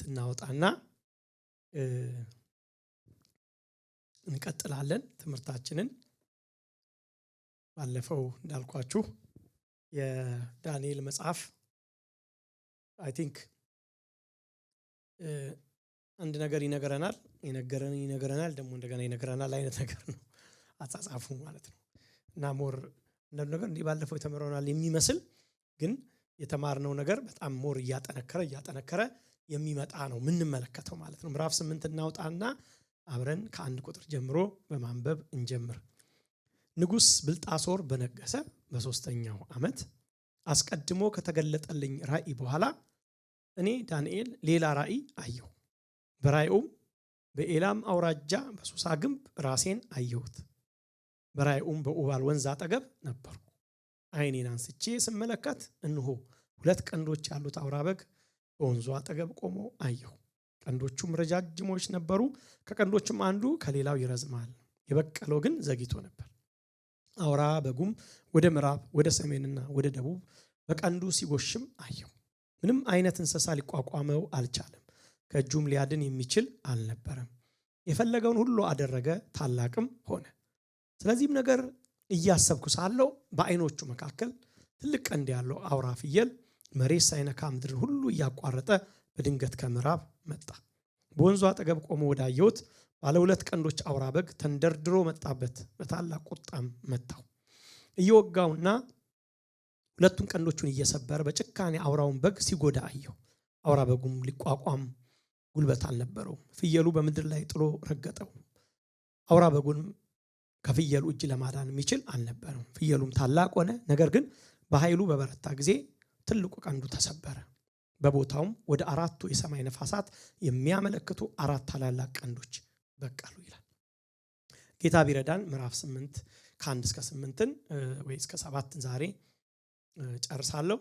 እናወጣና እንቀጥላለን ትምህርታችንን። ባለፈው እንዳልኳችሁ የዳንኤል መጽሐፍ አይ ቲንክ አንድ ነገር ይነገረናል ደግሞ እንደገና ይነገረናል አይነት ነገር ነው አጻጻፉ ማለት ነው። እና ሞር እንደው ነገር እንዲህ ባለፈው የተመረናል የሚመስል ግን የተማርነው ነገር በጣም ሞር እያጠነከረ የሚመጣ ነው የምንመለከተው ማለት ነው። ምዕራፍ 8 እናውጣና አብረን ከአንድ ቁጥር ጀምሮ በማንበብ እንጀምር። ንጉስ ብልጣሶር በነገሰ በ3ኛው ዓመት አስቀድሞ ከተገለጠልኝ ራእይ በኋላ እኔ ዳንኤል ሌላ ራእይ አየሁ። በራእዩም በኤላም አውራጃ በሱሳ ግንብ ራሴን አየሁት። በራእዩም በኡባል ወንዝ አጠገብ ነበርኩ። ዓይኔን አንስቼ ስመለከት እነሆ 2 ቀንዶች ያሉት አውራ በግ በወንዙ አጠገብ ቆሞ አየሁ። ቀንዶቹም ረጃጅሞች ነበሩ። ከቀንዶቹም አንዱ ከሌላው ይረዝማል፣ የበቀለው ግን ዘግይቶ ነበር። አውራ በጉም ወደ ምዕራብ፣ ወደ ሰሜንና ወደ ደቡብ በቀንዱ ሲጎሽም አየሁ። ምንም አይነት እንስሳ ሊቋቋመው አልቻለም፣ ከእጁም ሊያድን የሚችል አልነበረም። የፈለገውን ሁሉ አደረገ፣ ታላቅም ሆነ። ስለዚህም ነገር እያሰብኩ ሳለሁ በዓይኖቹ መካከል ትልቅ ቀንድ ያለው አውራ ፍየል መሬት ሳይነካ ምድርን ሁሉ እያቋረጠ በድንገት ከምዕራብ መጣ። በወንዙ አጠገብ ቆሞ ወዳየሁት ባለ 2 ቀንዶች አውራ በግ ተንደርድሮ መጣበት፣ በታላቅ ቁጣም መታው። እየወጋውና 2 ቀንዶቹን እየሰበረ በጭካኔ አውራውን በግ ሲጎዳ አየሁ። አውራ በጉም ሊቋቋም ጉልበት አልነበረው። ፍየሉ በምድር ላይ ጥሎ ረገጠው። አውራ በጉን ከፍየሉ እጅ ለማዳን የሚችል አልነበረም። ፍየሉም ታላቅ ሆነ፣ ነገር ግን በኃይሉ በበረታ ጊዜ ትልቁ ቀንዱ ተሰበረ። በቦታውም ወደ 4 የሰማይ ነፋሳት የሚያመለክቱ 4 ታላላቅ ቀንዶች በቀሉ ይላል። ጌታ ቢረዳን ምዕራፍ 8 ከ1 እስከ 8 ወይ እስከ 7 ዛሬ ጨርሳለሁ።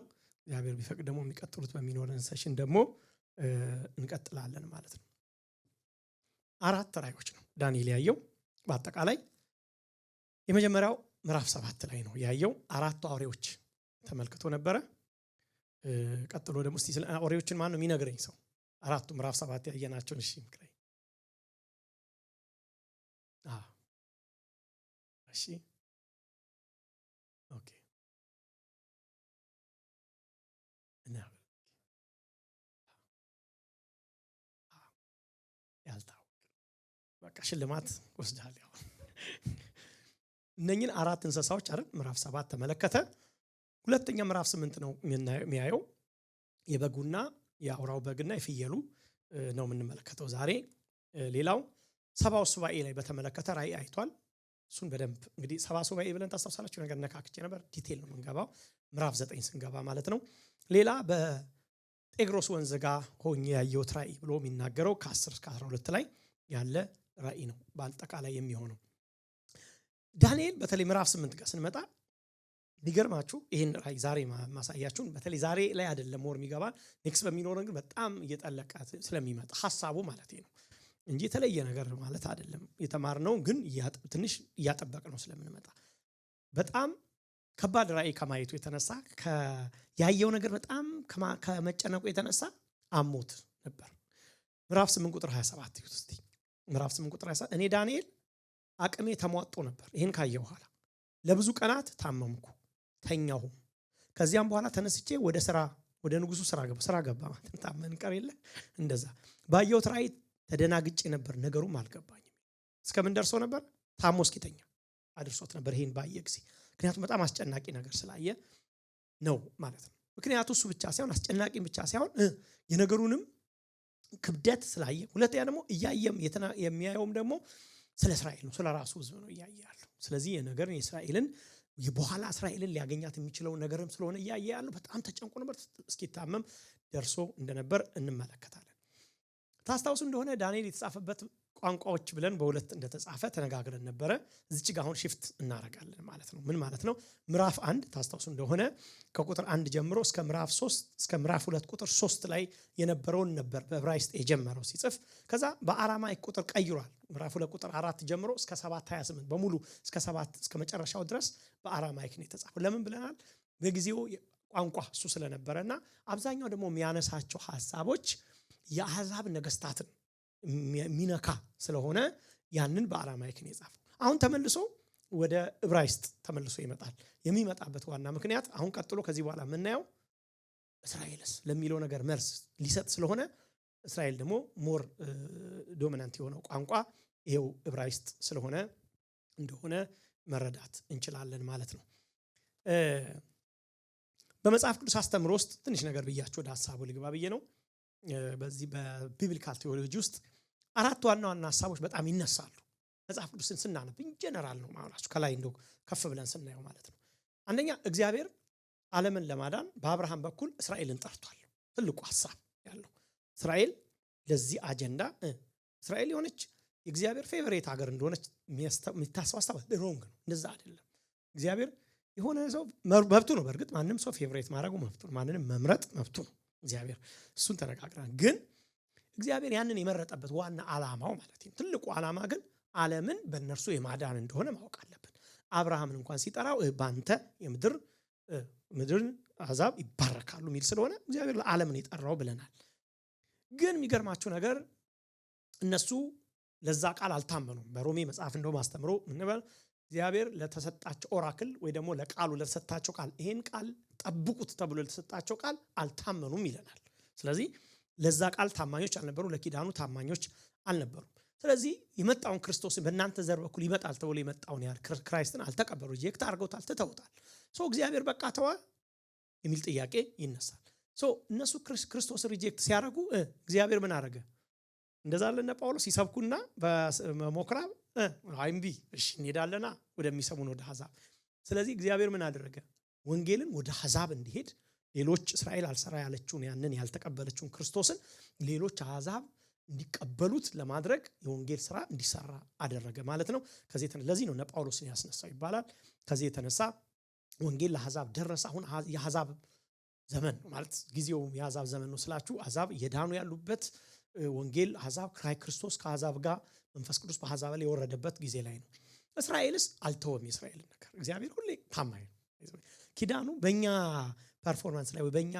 እግዚአብሔር ቢፈቅድ ደግሞ የሚቀጥሉት በሚኖረን ሴሽን ደግሞ እንቀጥላለን ማለት ነው። 4 ራእዮች ነው ዳንኤል ያየው። በአጠቃላይ የመጀመሪያው ምዕራፍ 7 ላይ ነው ያየው። 4 አውሬዎች ተመልክቶ ነበረ። ቀጥሎ ደግሞ እስቲ ስለ አውሬዎችን ማን ነው የሚነግረኝ ሰው? 4ቱ ምዕራፍ 7 ያየናቸውን እሺ ምክረኝ። እሺ ኦኬ ያልታወቀ በቃ ሽልማት ወስደሃል። ያው እነኚህን 4 እንስሳዎች አይደል ምዕራፍ 7 ተመለከተ። ሁለተኛ ምዕራፍ 8 ነው የሚያየው። የበጉና የአውራው በግና የፍየሉ ነው የምንመለከተው ዛሬ። ሌላው 70 ሱባኤ ላይ በተመለከተ ራእይ አይቷል። እሱን በደንብ እንግዲህ 70 ሱባኤ ብለን ታስታውሳላችሁ። ነገር ነካክቼ ነበር። ዲቴል ነው የምንገባው ምዕራፍ 9 ስንገባ ማለት ነው። ሌላ በጤግሮስ ወንዝ ጋር ሆኜ ያየሁት ራእይ ብሎ የሚናገረው ከ10 እስከ 12 ላይ ያለ ራእይ ነው በአጠቃላይ የሚሆነው። ዳንኤል በተለይ ምዕራፍ 8 ጋር ስንመጣ ቢገርማችሁ ይሄን ራእይ ዛሬ ማሳያችሁን በተለይ ዛሬ ላይ አይደለም ሞር የሚገባ ኔክስት በሚኖረን ግን በጣም እየጠለቀ ስለሚመጣ ሐሳቡ ማለት ነው እንጂ የተለየ ነገር ማለት አይደለም። የተማርነው ግን ትንሽ እያጠበቅነው ስለምንመጣ በጣም ከባድ ራእይ ከማየቱ የተነሳ ያየው ነገር በጣም ከመጨነቁ የተነሳ አሞት ነበር። ምዕራፍ 8 ቁጥር 27 ይሁት እስቲ ምዕራፍ 8 ቁጥር 27 እኔ ዳንኤል አቅሜ ተሟጦ ነበር። ይሄን ካየው በኋላ ለብዙ ቀናት ታመምኩ፣ ተኛሁ። ከዚያም በኋላ ተነስቼ ወደ ንጉሱ ስራ ገባ ማለት ታመን ቀር የለ እንደዛ። ባየሁት ራእይ ተደናግጬ ነበር፣ ነገሩም አልገባኝም። እስከምን ደርሶ ነበር? ታሞ እስኪተኛ አድርሶት ነበር ይሄን ባየ ጊዜ። ምክንያቱም በጣም አስጨናቂ ነገር ስላየ ነው ማለት ነው። ምክንያቱ እሱ ብቻ ሳይሆን አስጨናቂም ብቻ ሳይሆን የነገሩንም ክብደት ስላየ፣ ሁለተኛ ደግሞ እያየም የሚያየውም ደግሞ ስለ እስራኤል ነው፣ ስለ ራሱ ህዝብ ነው እያየ ያለው። ስለዚህ የነገርን የእስራኤልን በኋላ እስራኤልን ሊያገኛት የሚችለው ነገርም ስለሆነ እያየ ያለው በጣም ተጨንቆ ነበር። እስኪታመም ደርሶ እንደነበር እንመለከታለን። ታስታውሱ እንደሆነ ዳንኤል የተጻፈበት ቋንቋዎች ብለን በሁለት እንደተጻፈ ተነጋግረን ነበረ። እዚች ጋር አሁን ሽፍት እናረጋለን ማለት ነው። ምን ማለት ነው? ምዕራፍ 1 ታስታውሱ እንደሆነ ከቁጥር 1 ጀምሮ እስከ ምዕራፍ 3 እስከ ምዕራፍ 2 ቁጥር 3 ላይ የነበረውን ነበር በዕብራይስጥ የጀመረው ሲጽፍ። ከዛ በአራማይክ ቁጥር ቀይሯል። ምዕራፍ 2 ቁጥር 4 ጀምሮ እስከ 7:28 በሙሉ እስከ 7 እስከ መጨረሻው ድረስ በአራማይክ ነው የተጻፈው። ለምን ብለናል? በጊዜው ቋንቋ እሱ ስለነበረና አብዛኛው ደግሞ የሚያነሳቸው ሐሳቦች የአሕዛብ ነገስታትን የሚነካ ስለሆነ ያንን በአራማይክ ነው የጻፈው። አሁን ተመልሶ ወደ ዕብራይስጥ ተመልሶ ይመጣል። የሚመጣበት ዋና ምክንያት አሁን ቀጥሎ ከዚህ በኋላ የምናየው እስራኤልስ ለሚለው ነገር መልስ ሊሰጥ ስለሆነ እስራኤል ደግሞ ሞር ዶሚናንት የሆነው ቋንቋ ይሄው ዕብራይስጥ ስለሆነ እንደሆነ መረዳት እንችላለን ማለት ነው። በመጽሐፍ ቅዱስ አስተምሮ ውስጥ ትንሽ ነገር ብያችሁ ወደ ሐሳቡ ልግባ ብዬ ነው። በዚህ በቢብሊካል ቴዎሎጂ ውስጥ 4 ዋና ዋና ሐሳቦች በጣም ይነሳሉ። መጽሐፍ ቅዱስን ስናነብ ጀነራል ነው ማለት ከላይ እንደው ከፍ ብለን ስናየው ማለት ነው። አንደኛ እግዚአብሔር ዓለምን ለማዳን በአብርሃም በኩል እስራኤልን ጠርቷል። ትልቁ ሐሳብ ያለው እስራኤል ለዚህ አጀንዳ እስራኤል የሆነች የእግዚአብሔር ፌቨሬት ሀገር እንደሆነች የሚታሰብ ሮንግ ነው። እንደዛ አይደለም። እግዚአብሔር የሆነ ሰው መብቱ ነው። በእርግጥ ማንም ሰው ፌቨሬት ማድረጉ መብቱ ነው። ማንንም መምረጥ መብቱ ነው። እግዚአብሔር እሱን ተነጋግረን ግን እግዚአብሔር ያንን የመረጠበት ዋና ዓላማው ማለት ነው። ትልቁ ዓላማ ግን ዓለምን በእነርሱ የማዳን እንደሆነ ማወቅ አለብን። አብርሃምን እንኳን ሲጠራው ባንተ ምድርን አሕዛብ ይባረካሉ የሚል ስለሆነ እግዚአብሔር ለዓለምን የጠራው ብለናል። ግን የሚገርማችሁ ነገር እነሱ ለዛ ቃል አልታመኑም። በሮሜ መጽሐፍ እንደው ማስተምሮ ምንበል እግዚአብሔር ለተሰጣቸው ኦራክል ወይ ደግሞ ለቃሉ ለተሰጣቸው ቃል ይሄን ቃል ጠብቁት ተብሎ ለተሰጣቸው ቃል አልታመኑም ይለናል። ስለዚህ ለዛ ቃል ታማኞች አልነበሩ፣ ለኪዳኑ ታማኞች አልነበሩም። ስለዚህ የመጣውን ክርስቶስን በእናንተ ዘር በኩል ይመጣል ተብሎ የመጣውን ያህል ክራይስትን አልተቀበሉ፣ ሪጀክት አድርገውታል፣ ትተውታል። እግዚአብሔር በቃ ተዋ የሚል ጥያቄ ይነሳል። እነሱ ክርስቶስን ሪጀክት ሲያደርጉ እግዚአብሔር ምን አደረገ? እንደዛ ለነ ጳውሎስ ሲሰብኩና በመሞክራብ አይምቢ እሺ እንሄዳለና ወደሚሰሙን ወደ አሕዛብ። ስለዚህ እግዚአብሔር ምን አደረገ? ወንጌልን ወደ አሕዛብ እንዲሄድ ሌሎች እስራኤል አልሰራ ያለችውን ያንን ያልተቀበለችውን ክርስቶስን ሌሎች አሕዛብ እንዲቀበሉት ለማድረግ የወንጌል ስራ እንዲሰራ አደረገ ማለት ነው። ለዚህ ነው ጳውሎስን ያስነሳው ይባላል። ከዚህ የተነሳ ወንጌል ለአሕዛብ ደረሰ። አሁን የአሕዛብ ዘመን ማለት ጊዜው የአሕዛብ ዘመን ነው ስላችሁ አሕዛብ እየዳኑ ያሉበት ወንጌል አሕዛብ ክርስቶስ ከአሕዛብ ጋር መንፈስ ቅዱስ በአሕዛብ ላይ የወረደበት ጊዜ ላይ ነው። እስራኤልስ አልተወም የእስራኤልን ነገር። እግዚአብሔር ሁሌ ታማኝ ነው። ኪዳኑ በእኛ ፐርፎርማንስ ላይ ወይ በእኛ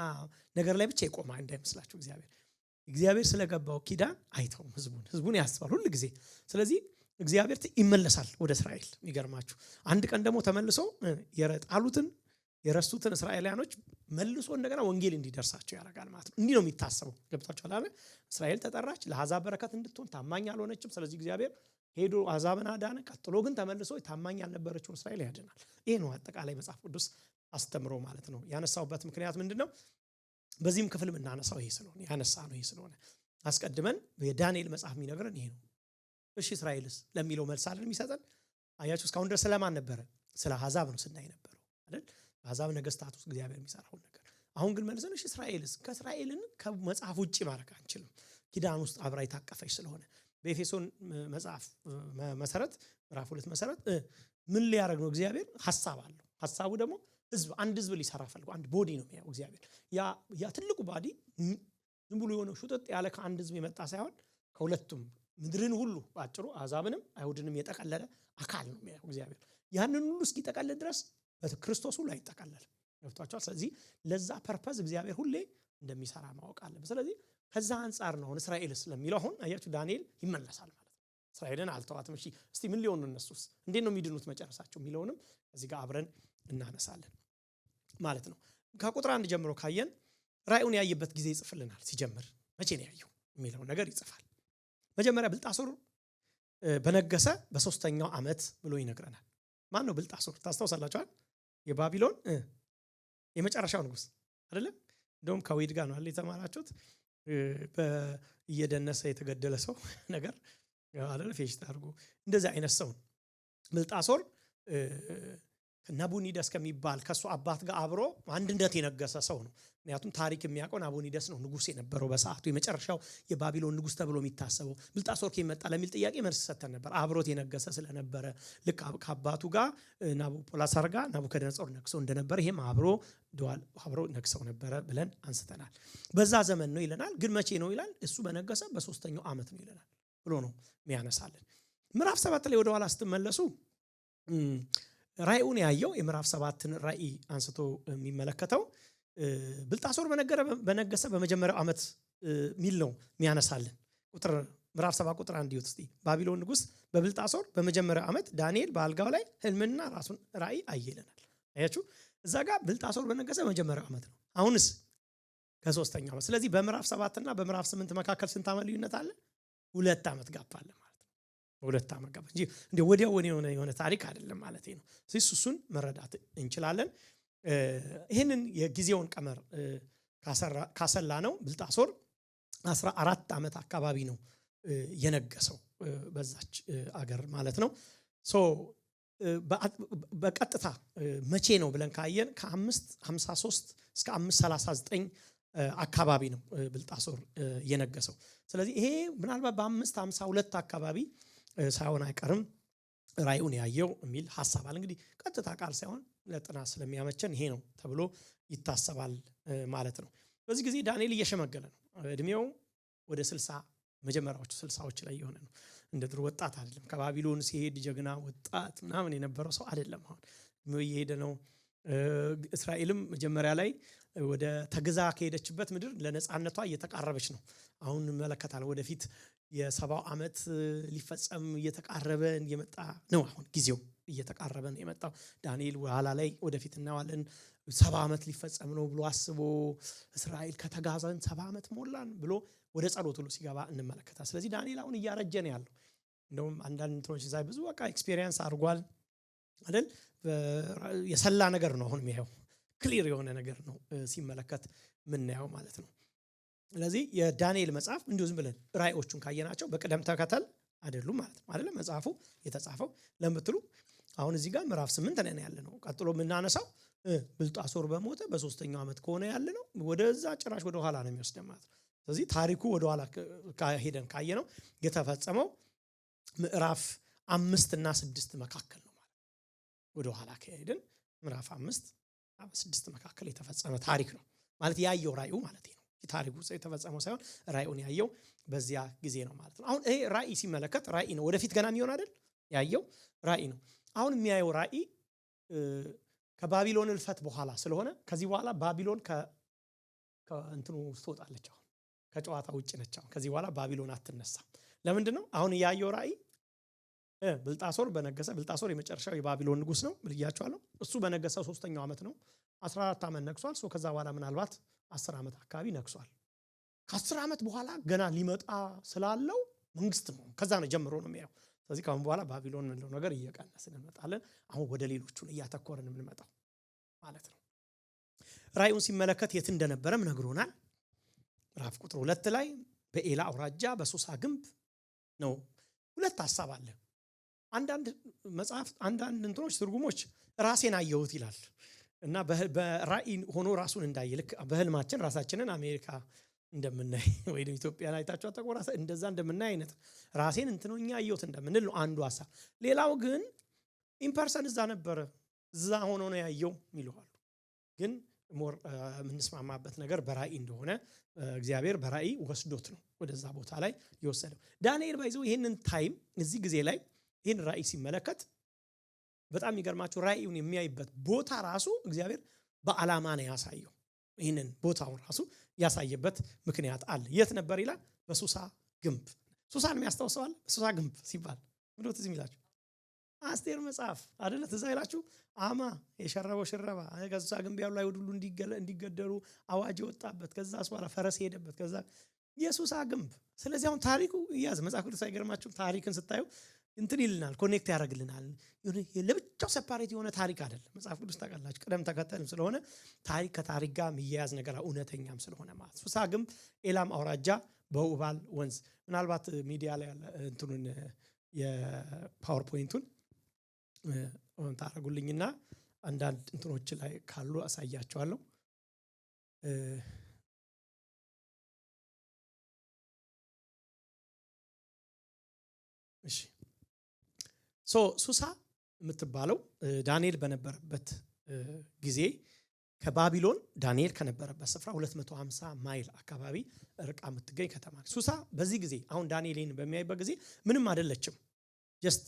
ነገር ላይ ብቻ ይቆማ እንዳይመስላችሁ። እግዚአብሔር ስለገባው ኪዳን አይተውም። ህዝቡን ያስባል ሁል ጊዜ። ስለዚህ እግዚአብሔር ይመለሳል ወደ እስራኤል። የሚገርማችሁ አንድ ቀን ደግሞ ተመልሶ የጣሉትን የረሱትን እስራኤላውያኖች መልሶ እንደገና ወንጌል እንዲደርሳቸው ያደርጋል ማለት ነው። እንዲህ ነው የሚታሰበው። ገብታችኋል አይደል? እስራኤል ተጠራች ለአሕዛብ በረከት እንድትሆን፣ ታማኝ አልሆነችም። ስለዚህ እግዚአብሔር ሄዶ አሕዛብን አዳነ። ቀጥሎ ግን ተመልሶ ታማኝ ያልነበረችውን እስራኤል ያድናል። ይሄ ነው አጠቃላይ መጽሐፍ ቅዱስ አስተምሮ ማለት ነው። ያነሳውበት ምክንያት ምንድነው? በዚህም ክፍል የምናነሳው ይሄ ስለሆነ ይሄ ስለሆነ አስቀድመን የዳንኤል መጽሐፍ የሚነግረን ይሄ ነው። እሺ እስራኤልስ ለሚለው መልስ አይደል የሚሰጠን? አያችሁ እስካሁን ድረስ ስለማን ነበረ? ስለ አሕዛብ ነው ስናይ ነበረው አይደል? በአሕዛብ ነገስታት ውስጥ እግዚአብሔር የሚሰራውን ነገር። አሁን ግን መልሰን እሺ እስራኤልስ? ከእስራኤልን ከመጽሐፍ ውጪ ማድረግ አንችልም። ኪዳን ውስጥ አብራ የታቀፈች ስለሆነ በኤፌሶን መጽሐፍ መሰረት ምዕራፍ 2 መሰረት ምን ሊያደርግ ነው? እግዚአብሔር ሐሳብ አለው። ሐሳቡ ደግሞ አንድ ህዝብ ሊሰራ ፈልጎ አንድ ቦዲ ነው የሚያው እግዚአብሔር። ያ ትልቁ ባዲ ዝም ብሎ የሆነ ሹጥጥ ያለ ከአንድ ህዝብ የመጣ ሳይሆን ከሁለቱም ምድርን ሁሉ ባጭሩ አሕዛብንም አይሁድንም የጠቀለለ አካል ነው የሚያው እግዚአብሔር። ያንን ሁሉ እስኪጠቀልል ድረስ በክርስቶስ ሁሉ አይጠቀለልም። ገብቷችኋል? ስለዚህ ለዛ ፐርፐዝ እግዚአብሔር ሁሌ እንደሚሰራ ማወቅ አለብን። ስለዚህ ከዛ አንጻር ነው እስራኤልስ ለሚለው አሁን አያችሁ ዳንኤል ይመለሳል ማለት ነው። እስራኤልን አልተዋትም። እሺ እስቲ ምን ሊሆኑ እነሱስ እንዴት ነው የሚድኑት መጨረሳቸው የሚለውንም እዚህ ጋር አብረን እናነሳለን ማለት ነው። ከቁጥር 1 ጀምሮ ካየን ራእዩን ያየበት ጊዜ ይጽፍልናል። ሲጀምር መቼ ነው ያየው የሚለው ነገር ይጽፋል። መጀመሪያ ብልጣሶር በነገሰ በ3ኛው ዓመት ብሎ ይነግረናል። ማን ነው ብልጣሶር? ታስታውሳላችኋል? የባቢሎን የመጨረሻው ንጉስ አይደለም? እንደውም ከዌድ ጋር ነው አይደል የተማራችሁት? እየደነሰ የተገደለ ሰው ነገር አይደል? ፌሽታ አድርጎ እንደዚህ አይነት ሰው ብልጣሶር ናቡኒደስ ከሚባል ከሱ አባት ጋር አብሮ አንድነት የነገሰ ሰው ነው። ምክንያቱም ታሪክ የሚያውቀው ናቡኒደስ ነው ንጉስ የነበረው በሰዓቱ የመጨረሻው የባቢሎን ንጉስ ተብሎ የሚታሰበው። ብልጣሶር ከመጣ ለሚል ጥያቄ መልስ ሰጥተን ነበር። አብሮት የነገሰ ስለነበረ ልክ ከአባቱ ጋር ናቡኮዶነጾር ጋር ናቡከደነጾር ነግሰው እንደነበረ ይሄም አብሮ ነግሰው ነበረ ብለን አንስተናል። በዛ ዘመን ነው ይለናል። ግን መቼ ነው ይላል? እሱ በነገሰ በ3ኛው ዓመት ነው ይለናል ብሎ ነው የሚያነሳልን። ምዕራፍ 7 ላይ ወደ ኋላ ስትመለሱ ራእዩን ያየው የምዕራፍ 7ን ራእይ አንስቶ የሚመለከተው ብልጣሶር በነገሰ በመጀመሪያው ዓመት ሚል ነው የሚያነሳልን። ቁጥር ምዕራፍ 7 ቁጥር 1 እስቲ ባቢሎን ንጉስ በብልጣሶር በመጀመሪያው ዓመት ዳንኤል በአልጋው ላይ ህልምና ራሱን ራእይ አየለናል። አያችሁ እዛ ጋር ብልጣሶር በነገሰ በመጀመሪያው ዓመት ነው። አሁንስ ከሶስተኛው ዓመት። ስለዚህ በምዕራፍ 7 እና በምዕራፍ 8 መካከል ስንት ዓመት ልዩነት አለ? 2 ዓመት ጋፕ አለ ማለት ነው። 2 ዓመት ጋፕ እንጂ እንደ ወዲያው የሆነ ታሪክ አይደለም ማለት ነው። ስለዚህ እሱን መረዳት እንችላለን። ይሄንን የጊዜውን ቀመር ካሰላ ነው ብልጣሶር 14 ዓመት አካባቢ ነው የነገሰው በዛች አገር ማለት ነው። በቀጥታ መቼ ነው ብለን ካየን ከ553 እስከ 539 አካባቢ ነው ብልጣሶር የነገሰው። ስለዚህ ይሄ ምናልባት በ552 አካባቢ ሳይሆን አይቀርም ራእዩን ያየው የሚል ሐሳብ አለ። እንግዲህ ቀጥታ ቃል ሳይሆን ለጥናት ስለሚያመቸን ይሄ ነው ተብሎ ይታሰባል ማለት ነው። በዚህ ጊዜ ዳንኤል እየሸመገለ ነው። እድሜው ወደ 60 መጀመሪያዎቹ 60ዎች ላይ የሆነ ነው። እንደ ድሮ ወጣት አይደለም። ከባቢሎን ሲሄድ ጀግና ወጣት ምናምን የነበረው ሰው አይደለም። አሁን እድሜው እየሄደ ነው። እስራኤልም መጀመሪያ ላይ ወደ ተገዛ ከሄደችበት ምድር ለነጻነቷ እየተቃረበች ነው። አሁን እንመለከታለን ወደፊት የ70 ዓመት ሊፈጸም እየተቃረበ እየመጣ ነው። አሁን ጊዜው እየተቃረበ ነው የመጣው። ዳንኤል ኋላ ላይ ወደፊት እናዋለን 70 ዓመት ሊፈጸም ነው ብሎ አስቦ እስራኤል ከተጋዛን 70 ዓመት ሞላን ብሎ ወደ ጸሎት ሁሉ ሲገባ እንመለከታለን። ስለዚህ ዳንኤል አሁን እያረጀ ነው ያለው። እንደውም አንዳንድ እንትኖች ሳይ ብዙ በቃ ኤክስፒሪየንስ አድርጓል አይደል? የሰላ ነገር ነው አሁን የሚያየው። ክሊር የሆነ ነገር ነው ሲመለከት ምናየው ማለት ነው። ስለዚህ የዳንኤል መጽሐፍ እንዲሁ ዝም ብለን ራእዮቹን ካየናቸው በቅደም ተከተል አይደሉም ማለት ነው አይደለም መጽሐፉ የተጻፈው ለምትሉ አሁን እዚህ ጋር ምዕራፍ 8 ላይ ያለ ነው። ቀጥሎ የምናነሳው ብልጣሶር በሞተ በሶስተኛው ዓመት ከሆነ ያለ ነው። ወደዛ ጭራሽ ወደ ኋላ ነው የሚወስደን ማለት ነው። ስለዚህ ታሪኩ ወደ ኋላ ሄደን ካየነው የተፈጸመው ምዕራፍ 5 እና 6 መካከል ነው ማለት ወደ ኋላ ከሄድን ምዕራፍ 5 እና 6 መካከል የተፈጸመ ታሪክ ነው ማለት ያየው ራእዩ ማለት ነው። ታሪኩ የተፈጸመው ሳይሆን ራእዩን ያየው በዚያ ጊዜ ነው ማለት ነው። አሁን ይሄ ራእይ ሲመለከት ራእይ ነው። ወደፊት ገና የሚሆን አይደል? ያየው ራእይ ነው። አሁን የሚያየው ራእይ ከባቢሎን እልፈት በኋላ ስለሆነ ከዚህ በኋላ ባቢሎን ከእንትኑ ትወጣለች። አሁን ከጨዋታ ውጭ ነች። አሁን ከዚህ በኋላ ባቢሎን አትነሳም። ለምንድን ነው? አሁን ያየው ራእይ ብልጣሶር በነገሰ ብልጣሶር የመጨረሻው የባቢሎን ንጉስ ነው ብያቸዋለሁ። እሱ በነገሰው 3ኛው ዓመት ነው። 14 ዓመት ነግሷል። ከዛ በኋላ ምናልባት 10 ዓመት አካባቢ ነግሷል። ከ10 ዓመት በኋላ ገና ሊመጣ ስላለው መንግስት ነው ከዛ ነው ጀምሮ ነው የሚያየው። ስለዚህ ካሁን በኋላ ባቢሎን ምንለው ነገር እየቀነስን እንመጣለን። አሁን ወደ ሌሎቹ እያተኮረን የምንመጣው ማለት ነው። ራእዩን ሲመለከት የት እንደነበረም ነግሮናል። ምዕራፍ ቁጥር 2 ላይ በኤላ አውራጃ በሱሳ ግንብ ነው። ሁለት ሐሳብ አለ። አንዳንድ መጽሐፍ አንዳንድ እንትኖች ትርጉሞች ራሴን አየሁት ይላል እና በራእይ ሆኖ ራሱን እንዳየ ልክ በህልማችን ራሳችንን አሜሪካ እንደምናይ ወይም ኢትዮጵያን አይታችሁ አተቆራሰ እንደዛ እንደምናይ አይነት ራሴን እንትኖኛ አየሁት እንደምንል ነው አንዱ ሐሳብ። ሌላው ግን ኢምፐርሰን እዛ ነበረ እዛ ሆኖ ነው ያየው ይሉዋሉ። ግን ሞር የምንስማማበት ነገር በራእይ እንደሆነ እግዚአብሔር በራእይ ወስዶት ነው ወደዛ ቦታ ላይ የወሰደው። ዳንኤል ባይዘው ይሄንን ታይም እዚህ ጊዜ ላይ ይሄን ራእይ ሲመለከት በጣም የሚገርማችሁ ራእዩን የሚያይበት ቦታ ራሱ እግዚአብሔር በዓላማ ነው ያሳየው። ይሄንን ቦታውን ራሱ ያሳየበት ምክንያት አለ። የት ነበር ይላል? በሱሳ ግንብ። ሱሳን የሚያስታውሰዋል? ሱሳ ግንብ ሲባል ምንድነው ትዝ የሚላችሁ? አስቴር መጽሐፍ አይደለ? ትዝ አይላችሁ? አማ የሸረበው ሽረባ ከሱሳ ግንብ ያሉ አይሁድ ሁሉ እንዲገደሉ አዋጅ የወጣበት ከዛ በኋላ ፈረስ ሄደበት ከዛ የሱሳ ግንብ። ስለዚህ አሁን ታሪኩ ይያዝ መጽሐፍ ቅዱስ አይገርማችሁም? ታሪክን ስታዩ እንትን ይልናል፣ ኮኔክት ያደርግልናል። ለብቻው ሰፓሬት የሆነ ታሪክ አይደለም መጽሐፍ ቅዱስ ታውቃላችሁ። ቅደም ተከተልም ስለሆነ ታሪክ ከታሪክ ጋር የሚያያዝ ነገር እውነተኛም ስለሆነ ማለት ሱሳ ግንብ ኤላም አውራጃ በኡባል ወንዝ። ምናልባት ሚዲያ ላይ ያለ እንትኑን የፓወርፖይንቱን ታረጉልኝና አንዳንድ እንትኖች ላይ ካሉ አሳያቸዋለሁ። እሺ ሱሳ የምትባለው ዳንኤል በነበረበት ጊዜ ከባቢሎን ዳንኤል ከነበረበት ስፍራ 250 ማይል አካባቢ ርቃ የምትገኝ ከተማ ነች። ሱሳ በዚህ ጊዜ አሁን ዳንኤልን በሚያይበት ጊዜ ምንም አይደለችም። ጀስት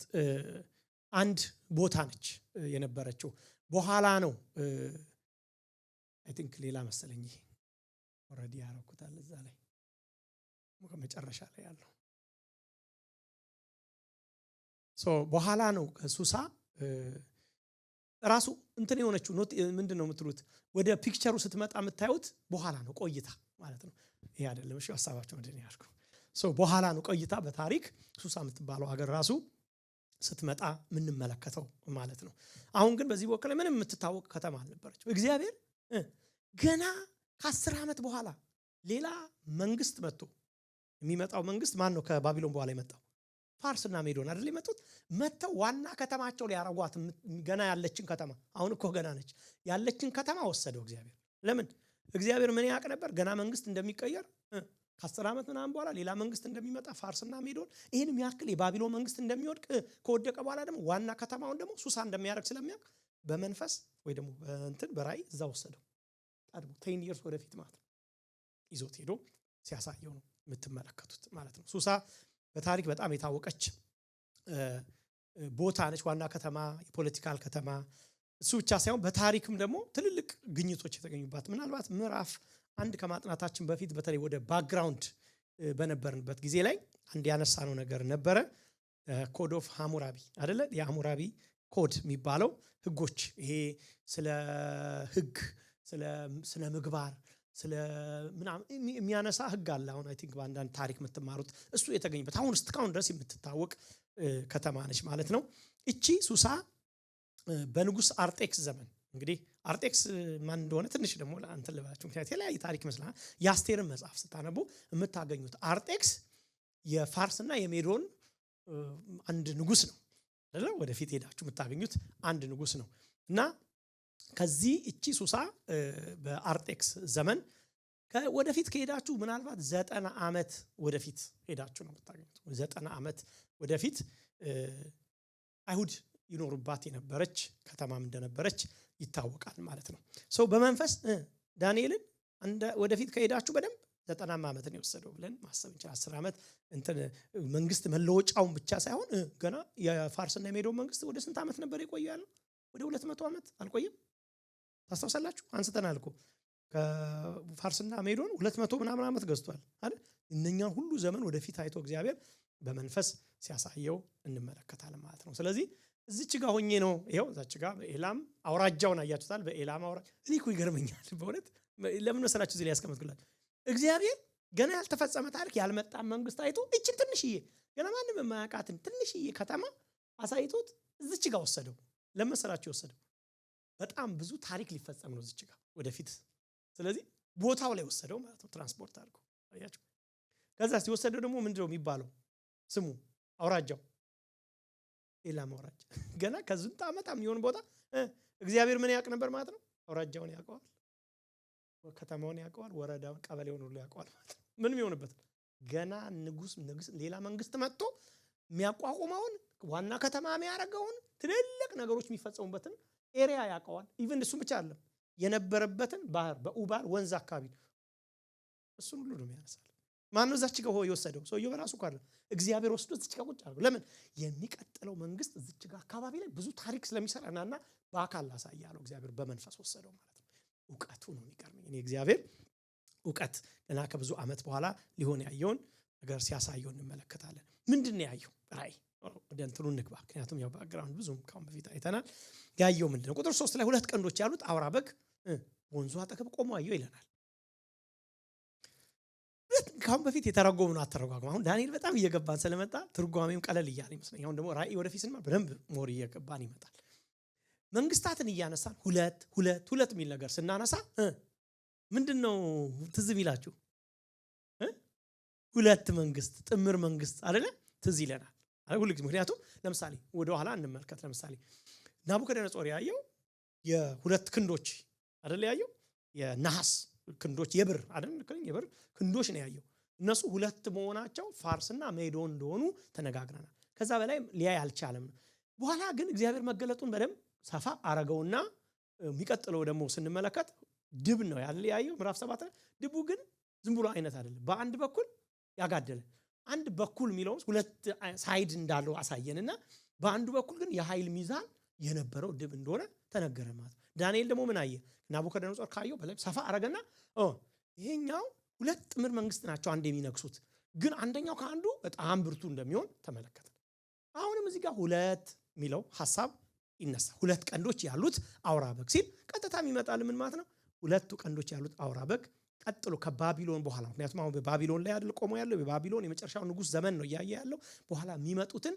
አንድ ቦታ ነች የነበረችው። በኋላ ነው አይ ቲንክ ሌላ መሰለኝ ኦሬዲ ያረኩታል እዛ ላይ መጨረሻ ላይ ያለው በኋላ ነው ሱሳ ራሱ እንትን የሆነችው ምንድነው የምትሉት ወደ ፒክቸሩ ስትመጣ የምታዩት በኋላ ነው ቆይታ ማለት ነው። ይሄ አይደለም እሺ ሐሳባቸው ምንድነው ያልኩ በኋላ ነው ቆይታ በታሪክ ሱሳ የምትባለው ሀገር ራሱ ስትመጣ ምን እንመለከተው ማለት ነው። አሁን ግን በዚህ ወቅት ላይ ምንም የምትታወቅ ከተማ አልነበረችም። እግዚአብሔር ገና ከ10 ዓመት በኋላ ሌላ መንግስት መጥቶ የሚመጣው መንግስት ማን ነው? ከባቢሎን በኋላ የመጣው ፋርስና ሜዶን አይደል የመጡት መተው ዋና ከተማቸው ሊያረጓት ገና ያለችን ከተማ አሁን እኮ ገና ነች ያለችን ከተማ ወሰደው እግዚአብሔር። ለምን? እግዚአብሔር ምን ያውቅ ነበር? ገና መንግስት እንደሚቀየር ከ10 ዓመት ምናምን በኋላ ሌላ መንግስት እንደሚመጣ ፋርስና ሜዶን ይሄንም ያክል የባቢሎን መንግስት እንደሚወድቅ ከወደቀ በኋላ ደግሞ ዋና ከተማውን ደግሞ ሱሳ እንደሚያደርግ ስለሚያውቅ በመንፈስ ወይ ደግሞ እንትን በራእይ እዛ ወሰደው። ታድሞ 10 years ወደፊት ማለት ነው ይዞት ሄዶ ሲያሳየው ነው የምትመለከቱት ማለት ነው። ሱሳ በታሪክ በጣም የታወቀች ቦታ ነች። ዋና ከተማ፣ የፖለቲካል ከተማ እሱ ብቻ ሳይሆን በታሪክም ደግሞ ትልልቅ ግኝቶች የተገኙባት ምናልባት ምዕራፍ 1 ከማጥናታችን በፊት በተለይ ወደ ባክግራውንድ በነበርንበት ጊዜ ላይ አንድ ያነሳነው ነገር ነበረ። ኮድ ኦፍ ሐሙራቢ አይደለ? የሐሙራቢ ኮድ የሚባለው ህጎች ይሄ ስለ ህግ ስለ ምግባር ስለ ምናምን የሚያነሳ ህግ አለ። አሁን አይ ቲንክ በአንዳንድ ታሪክ የምትማሩት እሱ የተገኘበት አሁን እስካሁን ድረስ የምትታወቅ ከተማ ነች ማለት ነው። እቺ ሱሳ በንጉስ አርጤክስ ዘመን እንግዲህ አርጤክስ ማን እንደሆነ ትንሽ ደግሞ እንትን ልበላችሁ፣ ምክንያት የተለያየ ታሪክ ይመስላል። የአስቴርን መጽሐፍ ስታነቡ የምታገኙት አርጤክስ የፋርስና የሜዶን አንድ ንጉስ ነው አይደለ? ወደፊት ሄዳችሁ የምታገኙት አንድ ንጉስ ነው እና ከዚህ እቺ ሱሳ በአርጤክስ ዘመን ወደፊት ከሄዳችሁ ምናልባት 90 ዓመት ወደፊት ሄዳችሁ ነው የምታገኙት። 90 ዓመት ወደፊት አይሁድ ይኖሩባት የነበረች ከተማም እንደነበረች ይታወቃል ማለት ነው። በመንፈስ ዳንኤልን ወደፊት ከሄዳችሁ በደንብ 90 ዓመት ነው የወሰደው ብለን ማሰብ እንችላለን። 10 ዓመት እንትን መንግስት መለወጫውን ብቻ ሳይሆን ገና የፋርስና የሜዶን መንግስት ወደ ስንት ዓመት ነበር የቆየው ያለው? ወደ 200 ዓመት አልቆየም? ታስታውሳላችሁ? አንስተናል እኮ ከፋርስና ሜዶን 200 ምናምን ዓመት ገዝቷል አይደል? እነኛን ሁሉ ዘመን ወደፊት አይቶ እግዚአብሔር በመንፈስ ሲያሳየው እንመለከታለን ማለት ነው። ስለዚህ እዚች ጋር ሆኜ ነው ይሄው እዛች ጋር በኤላም አውራጃውን አያችሁታል። በኤላም አውራጃ እኔ እኮ ይገርመኛል በእውነት ለምን መሰላችሁ እዚህ ላይ ያስቀምጥኩላችሁ። እግዚአብሔር ገና ያልተፈጸመ ታሪክ ያልመጣ መንግስት አይቶ እቺን ትንሽዬ ገና ማንም የማያውቃትን ትንሽዬ ከተማ አሳይቶት እዚች ጋር ወሰደው። ለምን መሰላችሁ ወሰደው? በጣም ብዙ ታሪክ ሊፈጸም ነው እዚች ጋር ወደፊት። ስለዚህ ቦታው ላይ ወሰደው ማለት ነው፣ ትራንስፖርት አድርጎ አያችሁ። ከዛ ሲወሰደው ደግሞ ምንድነው የሚባለው ስሙ አውራጃው? ኤላም አውራጃ። ገና ከዝንት ዓመት የሚሆን ቦታ እግዚአብሔር ምን ያውቅ ነበር ማለት ነው? አውራጃውን ያውቀዋል፣ ከተማውን ያውቀዋል፣ ወረዳውን፣ ቀበሌውን ሁሉ ያውቀዋል ማለት ነው። ምንም ይሆንበት ገና ንጉስ ሌላ መንግስት መጥቶ የሚያቋቁመውን ዋና ከተማ የሚያደርገውን ትልልቅ ነገሮች የሚፈጸሙበትን ኤሪያ ያውቀዋል። ኢቭን እሱ ብቻ አይደለም የነበረበትን ባህር በኡባል ወንዝ አካባቢ እሱን ሁሉ ነው የሚያነሳል። ማን ነው እዛች ጋር የወሰደው? ሰውየው በራሱ እኮ አይደለም፣ እግዚአብሔር ወስዶ እዚች ጋር ቁጭ አድርጎ። ለምን? የሚቀጥለው መንግስት እዚች ጋር አካባቢ ላይ ብዙ ታሪክ ስለሚሰራና በአካል ላሳያለው እግዚአብሔር በመንፈስ ወሰደው ማለት ነው። ዕውቀቱ ነው የሚገርመኝ። እኔ እግዚአብሔር ዕውቀት ገና ከብዙ ዓመት በኋላ ሊሆን ያየውን ነገር ሲያሳየው እንመለከታለን። ምንድን ነው ያየው? ራእይ ወደ እንትኑ እንግባ፣ ምክንያቱም ያው ባክግራውንድ ብዙም ካሁን በፊት አይተናል። ያየው ምንድነው? ቁጥር 3 ላይ 2 ቀንዶች ያሉት አውራ በግ ወንዙ አጠገብ ቆሞ አየው ይለናል። ካሁን በፊት የተረጎመው አተረጓጉም አሁን ዳንኤል በጣም እየገባን ስለመጣ ትርጓሜው ቀለል እያለ ይመስለኛል። አሁን ደግሞ ራእይ ወደፊት ስንማ በደንብ ሞር እየገባን ይመጣል። መንግስታትን እያነሳን ሁለት የሚል ነገር ስናነሳ ምንድነው ትዝ ይላችሁ? ሁለት መንግስት፣ ጥምር መንግስት አይደለ? ትዝ ይለናል ሁልጊዜ። ምክንያቱም ለምሳሌ ወደ ኋላ እንመልከት። ለምሳሌ ናቡከደነጾር ያየው የሁለት ክንዶች አይደለ? ያየው የነሐስ ክንዶች የብር አይደል? የብር ክንዶች ነው ያየው። እነሱ ሁለት መሆናቸው ፋርስና ሜዶን እንደሆኑ ተነጋግረናል። ከዛ በላይ ሊያይ አልቻለም። በኋላ ግን እግዚአብሔር መገለጡን በደንብ ሰፋ አረገውና የሚቀጥለው ደግሞ ስንመለከት ድብ ነው ያየው ምዕራፍ 7 ላይ። ድቡ ግን ዝም ብሎ አይነት አይደለም። በአንድ በኩል ያጋደለ አንድ በኩል የሚለው ሁለት ሳይድ እንዳለው አሳየንና በአንድ በኩል ግን የኃይል ሚዛን የነበረው ድብ እንደሆነ ተነገረ ማለት ነው። ዳንኤል ደግሞ ምን አየ? ናቡከደነጾር ካየው በላይ ሰፋ አረገና ይሄኛው ሁለት ጥምር መንግስት ናቸው አንድ የሚነግሱት። ግን አንደኛው ከአንዱ በጣም ብርቱ እንደሚሆን ተመለከተ። አሁንም እዚህ ጋር ሁለት የሚለው ሐሳብ ይነሳ። ሁለት ቀንዶች ያሉት አውራ በግ ሲል ቀጥታ የሚመጣል ምን ማለት ነው? ሁለቱ ቀንዶች ያሉት አውራ በግ ቀጥሎ ከባቢሎን በኋላ ምክንያቱም አሁን በባቢሎን ላይ አይደል ቆሞ ያለው የባቢሎን የመጨረሻው ንጉስ ዘመን ነው እያየ ያለው በኋላ የሚመጡትን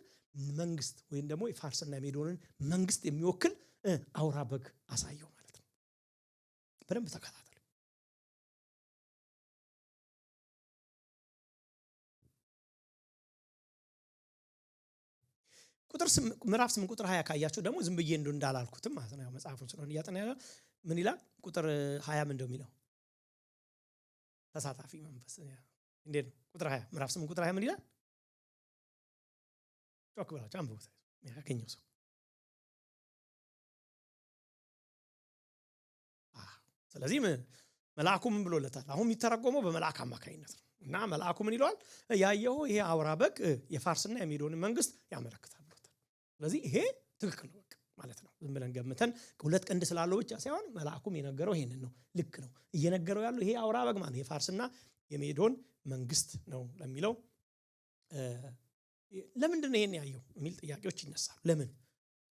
መንግስት ወይም ደግሞ የፋርስና የሜዶንን መንግስት የሚወክል አውራ በግ አሳየው ማለት ነው። በደንብ ተከታተሉ። ምዕራፍ 8 ቁጥር 20 ካያችሁ ደግሞ ዝም ብዬ እንዳላልኩትም ማለት ነው። ያው መጽሐፉን ስለሆነ እያጠና ያለው ምን ይላል? ቁጥር 20 ምን እንደሚለው ተሳታፊ መንፈስ እንዴት ነው? ቁጥር 20 ምዕራፍ 8 ቁጥር 20 ምን ይላል? ጮክ ብላችሁ አንብቡት ያገኘው ሰው። ስለዚህ መልአኩ ምን ብሎለታል? አሁን የሚተረጎመው በመልአክ አማካኝነት ነው። እና መልአኩ ምን ይለዋል? ያየው ይሄ አውራ በግ የፋርስና የሜዶንን መንግስት ያመለክታል ብሎታል። ስለዚህ ይሄ ትክክል ነው ማለት ነው። ዝም ብለን ገምተን ሁለት ቀንድ ስላለው ብቻ ሳይሆን መልአኩም የነገረው ይሄንን ነው። ልክ ነው እየነገረው ያለው ይሄ አውራ በግ ማለት የፋርስና የሜዶን መንግስት ነው ለሚለው ለምንድን ነው ይሄን ያየው የሚል ጥያቄዎች ይነሳሉ። ለምን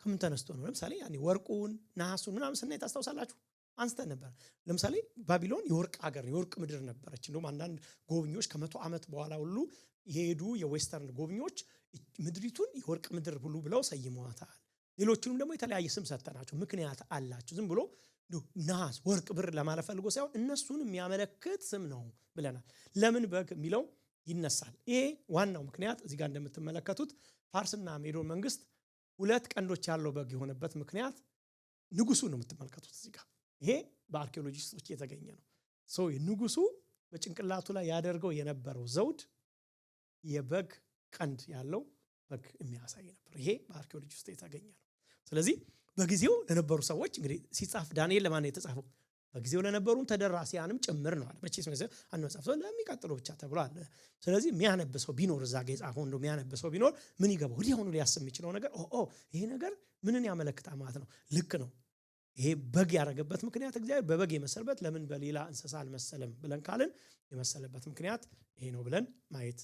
ከምን ተነስቶ ነው? ለምሳሌ ያኔ ወርቁን ነሐሱን ምናምን ስናይ ታስታውሳላችሁ አንስተን ነበር። ለምሳሌ ባቢሎን የወርቅ ሀገር የወርቅ ምድር ነበረች። እንደውም አንዳንድ ጎብኚዎች ከ100 ዓመት በኋላ ሁሉ የሄዱ የዌስተርን ጎብኚዎች ምድሪቱን የወርቅ ምድር ሁሉ ብለው ሰይመዋታል። ሌሎቹንም ደግሞ የተለያየ ስም ሰጠናቸው። ምክንያት አላቸው። ዝም ብሎ ነሐስ ወርቅ ብር ለማለት ፈልጎ ሳይሆን እነሱን የሚያመለክት ስም ነው ብለናል። ለምን በግ የሚለው ይነሳል። ይሄ ዋናው ምክንያት እዚህ ጋር እንደምትመለከቱት ፋርስና ሜዶን መንግስት ሁለት ቀንዶች ያለው በግ የሆነበት ምክንያት ንጉሱ ነው የምትመለከቱት እዚህ ጋር። ይሄ በአርኪኦሎጂስቶች የተገኘ ነው። ንጉሱ በጭንቅላቱ ላይ ያደርገው የነበረው ዘውድ የበግ ቀንድ ያለው በግ የሚያሳይ ነበር። ይሄ በአርኪኦሎጂስቶች የተገኘ ነው። ስለዚህ በጊዜው ለነበሩ ሰዎች እንግዲህ ሲጻፍ ዳንኤል ለማን የተጻፈው? በጊዜው ለነበሩም ተደራሲያንም ጭምር ነው አለ። መቼስ አንድ መጽሐፍ ለሚቀጥለው ብቻ ተብሏል። ስለዚህ የሚያነብሰው ቢኖር እዛ ጋር የጻፈው እንደው የሚያነብሰው ቢኖር ምን ይገባው? ወዲያውኑ ሊያስብ የሚችለው ነገር ይሄ ነገር ምንን ያመለክታል ማለት ነው። ልክ ነው። ይሄ በግ ያደረገበት ምክንያት እግዚአብሔር በበግ የመሰለበት ለምን በሌላ እንስሳ አልመሰለም ብለን ካልን የመሰለበት ምክንያት ይሄ ነው ብለን ማየት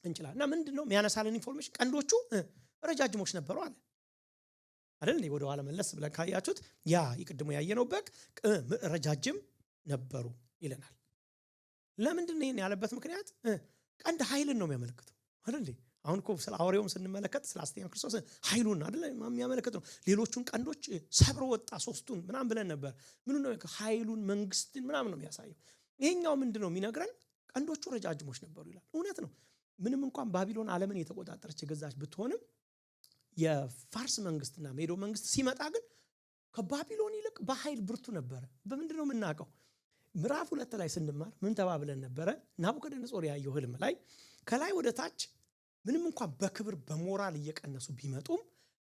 እንችላለን። እና ምንድነው የሚያነሳልን ኢንፎርሜሽን? ቀንዶቹ ረጃጅሞች ነበሩ አለ አይደል? ወደ ኋላ መለስ ብለን ካያችሁት ያ ይቅድሙ ያየነው በግ ረጃጅም ነበሩ ይለናል። ለምንድን ነው ይሄን ያለበት ምክንያት? ቀንድ ኃይልን ነው የሚያመለክተው አይደል? አሁን እኮ ስለ አውሬውም ስንመለከት ስለ አስተኛው ክርስቶስ ኃይሉን አይደል የሚያመለክት ነው። ሌሎቹን ቀንዶች ሰብሮ ወጣ ሶስቱን ምናምን ብለን ነበር። ምን ነው ኃይሉን መንግስትን ምናምን ነው የሚያሳየው። ይሄኛው ምንድነው የሚነግረን? ቀንዶቹ ረጃጅሞች ነበሩ ይላል። እውነት ነው። ምንም እንኳን ባቢሎን ዓለምን የተቆጣጠረች የገዛች ብትሆንም የፋርስ መንግስትና ሜዶ መንግስት ሲመጣ ግን ከባቢሎን ይልቅ በኃይል ብርቱ ነበረ። በምንድነው የምናውቀው? ምዕራፍ 2 ላይ ስንማር ምን ተባብለን ነበረ? ናቡከደነጾር ያየው ህልም ላይ ከላይ ወደ ታች ምንም እንኳን በክብር በሞራል እየቀነሱ ቢመጡም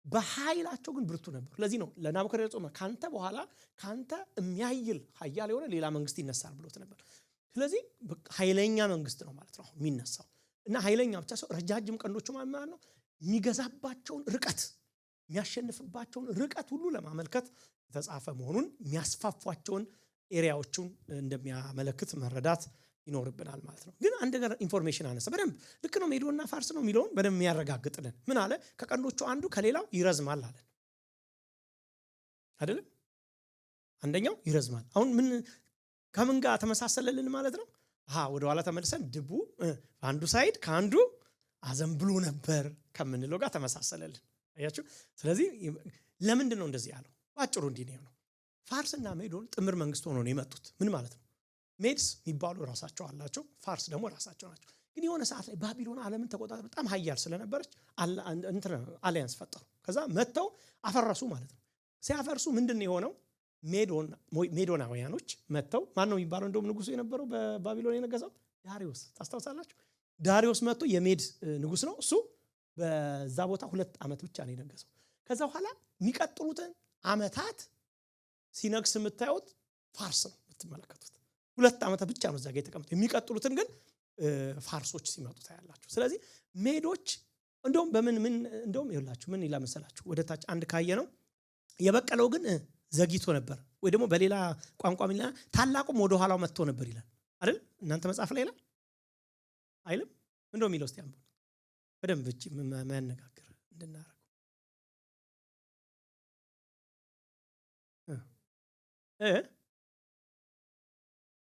በኃይላቸው ግን ብርቱ ነበሩ። ለዚህ ነው ለናቡከደነጾር ካንተ በኋላ ካንተ የሚያይል ኃያል የሆነ ሌላ መንግስት ይነሳል ብሎት ነበር። ስለዚህ ኃይለኛ መንግስት ነው ማለት ነው አሁን የሚነሳው። እና ኃይለኛ ብቻ ሰው ረጃጅም ቀንዶቹ ማለት ነው የሚገዛባቸውን ርቀት የሚያሸንፍባቸውን ርቀት ሁሉ ለማመልከት የተጻፈ መሆኑን የሚያስፋፏቸውን ኤሪያዎቹን እንደሚያመለክት መረዳት ይኖርብናል ማለት ነው። ግን አንድ ነገር ኢንፎርሜሽን አነሳ በደንብ ልክ ነው። ሜዶና ፋርስ ነው የሚለውን በደንብ የሚያረጋግጥልን ምን አለ? ከቀንዶቹ አንዱ ከሌላው ይረዝማል አለ አይደለም? አንደኛው ይረዝማል። አሁን ምን ከምን ጋር ተመሳሰለልን ማለት ነው? ወደ ኋላ ተመልሰን ድቡ አንዱ ሳይድ ከአንዱ አዘንብሎ ነበር ከምንለው ጋር ተመሳሰለልን። አያችሁ? ስለዚህ ለምንድን ነው እንደዚህ ያለው? ባጭሩ እንዲህ ነው። ፋርስና ሜዶን ጥምር መንግስት ሆኖ ነው የመጡት። ምን ማለት ነው? ሜድስ የሚባሉ ራሳቸው አላቸው፣ ፋርስ ደግሞ ራሳቸው ናቸው። ግን የሆነ ሰዓት ላይ ባቢሎን ዓለምን ተቆጣጠር በጣም ኃያል ስለነበረች አሊያንስ ፈጠሩ። ከዛ መጥተው አፈረሱ ማለት ነው። ሲያፈርሱ ምንድነው የሆነው? ሜዶናውያኖች መጥተው ማን ነው የሚባለው? እንደውም ንጉሱ የነበረው በባቢሎን የነገሰው ዳሪዮስ ታስታውሳላችሁ? ዳሪዮስ መጥቶ የሜድ ንጉስ ነው። እሱ በዛ ቦታ 2 ዓመት ብቻ ነው የነገሰው። ከዛ በኋላ የሚቀጥሉትን ዓመታት ሲነግስ የምታዩት ፋርስ ነው የምትመለከቱት። 2 ዓመት ብቻ ነው እዛ ጋር የተቀመጠው። የሚቀጥሉትን ግን ፋርሶች ሲመጡ ታያላችሁ። ስለዚህ ሜዶች እንደውም እንደውም ይኸውላችሁ ምን ይላል መሰላችሁ? ወደ ታች አንድ ካየ ነው የበቀለው ግን ዘግይቶ ነበር፣ ወይ ደግሞ በሌላ ቋንቋ ምን ይላል? ታላቁም ወደ ኋላው መጥቶ ነበር ይላል አይደል? እናንተ መጽሐፍ ላይ ይላል አይልም? እንደው የሚለው እስቲ አንብቡ በደንብ እቺ ማያነጋግር እንድናረግ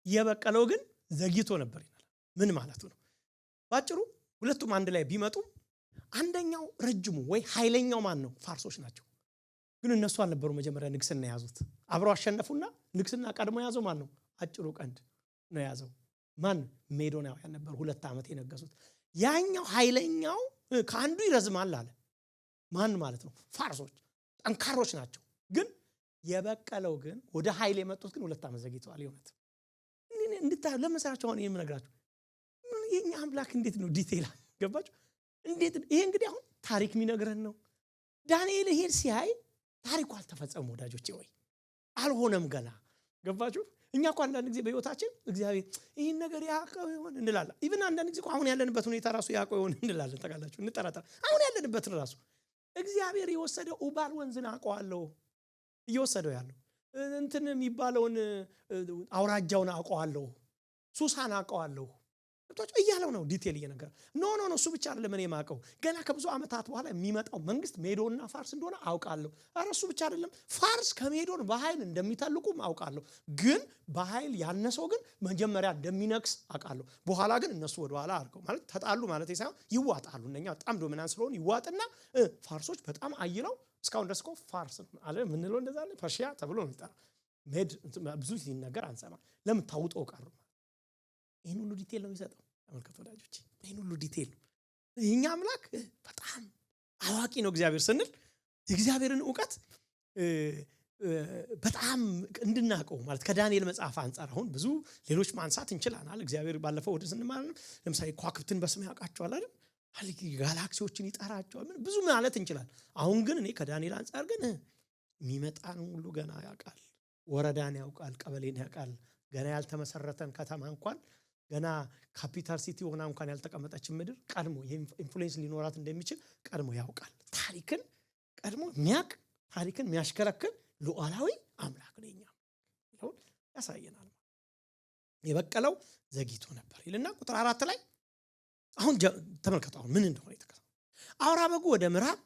የበቀለው ግን ዘግይቶ ነበር ይላል። ምን ማለቱ ነው? ባጭሩ ሁለቱም አንድ ላይ ቢመጡ አንደኛው ረጅሙ ወይ ኃይለኛው ማን ነው? ፋርሶች ናቸው። ግን እነሱ አልነበሩ መጀመሪያ ንግስና ያዙት። አብረው አሸነፉና ንግስና ቀድሞ ያዘው ማን ነው? አጭሩ ቀንድ ነው ያዘው። ማን? ሜዶናውያን ነበሩ 2 ዓመት የነገሱት። ያኛው ኃይለኛው ከአንዱ ይረዝማል አለ። ማን ማለት ነው? ፋርሶች ጠንካሮች ናቸው። ግን የበቀለው ግን ወደ ኃይል የመጡት ግን 2 ዓመት ዘግይተዋል። ይሁንት እንድታዩ ለመሰራቸው አሁን የምነግራችሁ የኛ አምላክ እንዴት ነው ዲቴል ገባችሁ? እንዴት ይሄ እንግዲህ አሁን ታሪክ የሚነግረን ነው። ዳንኤል ይሄን ሲያይ ታሪኩ አልተፈጸመም ወዳጆቼ፣ ወይ አልሆነም ገና። ገባችሁ? እኛ እኮ አንዳንድ ጊዜ በህይወታችን እግዚአብሔር ይሄን ነገር ያውቀው ይሆን እንላለን። ኢቭን አንዳንድ ጊዜ አሁን ያለንበት ሁኔታ ራሱ ያውቀው ይሆን እንላለን። ተቃላችሁ እንጠራጠር። አሁን ያለንበት ራሱ እግዚአብሔር የወሰደው ኡባል ወንዝን አውቀዋለሁ እየወሰደው ያለው እንትን የሚባለውን አውራጃውን አውቀዋለሁ፣ ሱሳን አውቀዋለሁ እያለው ነው ዲቴል እየነገረ ኖ እሱ ብቻ አይደለም። እኔ ማቀው ገና ከብዙ ዓመታት በኋላ የሚመጣው መንግስት ሜዶንና ፋርስ እንደሆነ አውቃለሁ። ኧረ እሱ ብቻ አይደለም፣ ፋርስ ከሜዶን በኃይል እንደሚተልቁም አውቃለሁ። ግን በኃይል ያነሰው ግን መጀመሪያ እንደሚነክስ አውቃለሁ። በኋላ ግን እነሱ ወደ ኋላ አድርገው ማለት ተጣሉ ማለት ሳይሆን ይዋጣሉ። እነኛ በጣም ዶሚናንት ስለሆኑ ይዋጥና ፋርሶች በጣም አይለው እስካሁን ድረስ እኮ ፋርስ አለ ምንለው እንደዛ አለ ፐርሺያ ተብሎ ነው የሚጠራ። ሜድ ብዙ ሲነገር አንሰማ። ለምን ታውጠው ቀሩ? ይሄን ሁሉ ዲቴል ነው የሚሰጠው። ተመልከቱ ወዳጆች፣ ይሄን ሁሉ ዲቴል ነው። የኛ አምላክ በጣም አዋቂ ነው። እግዚአብሔር ስንል የእግዚአብሔርን ዕውቀት በጣም እንድናቀው ማለት ከዳንኤል መጽሐፍ አንፃር አሁን ብዙ ሌሎች ማንሳት እንችላለን። እግዚአብሔር ባለፈው ወደ ስንማር ለምሳሌ ከዋክብትን በስም ያውቃቸዋል አይደል? ጋላክሲዎችን ይጠራቸዋል። ብዙ ማለት እንችላለን። አሁን ግን እኔ ከዳንኤል አንፃር ግን የሚመጣን ሁሉ ገና ያውቃል። ወረዳን ያውቃል፣ ቀበሌን ያውቃል። ገና ያልተመሰረተን ከተማ እንኳን ገና ካፒታል ሲቲ ሆና እንኳን ያልተቀመጠች ምድር ቀድሞ ኢንፍሉዌንስ ሊኖራት እንደሚችል ቀድሞ ያውቃል። ታሪክን ቀድሞ የሚያውቅ ታሪክን የሚያሽከረክር ሉዓላዊ አምላክ ነው። እኛ ይሁን ያሳየናል። የበቀለው ዘግይቶ ነበር ይልና ቁጥር 4 ላይ አሁን ተመልከቱ አሁን ምን እንደሆነ ይተከታተሉ። አውራ በጉ ወደ ምዕራብ፣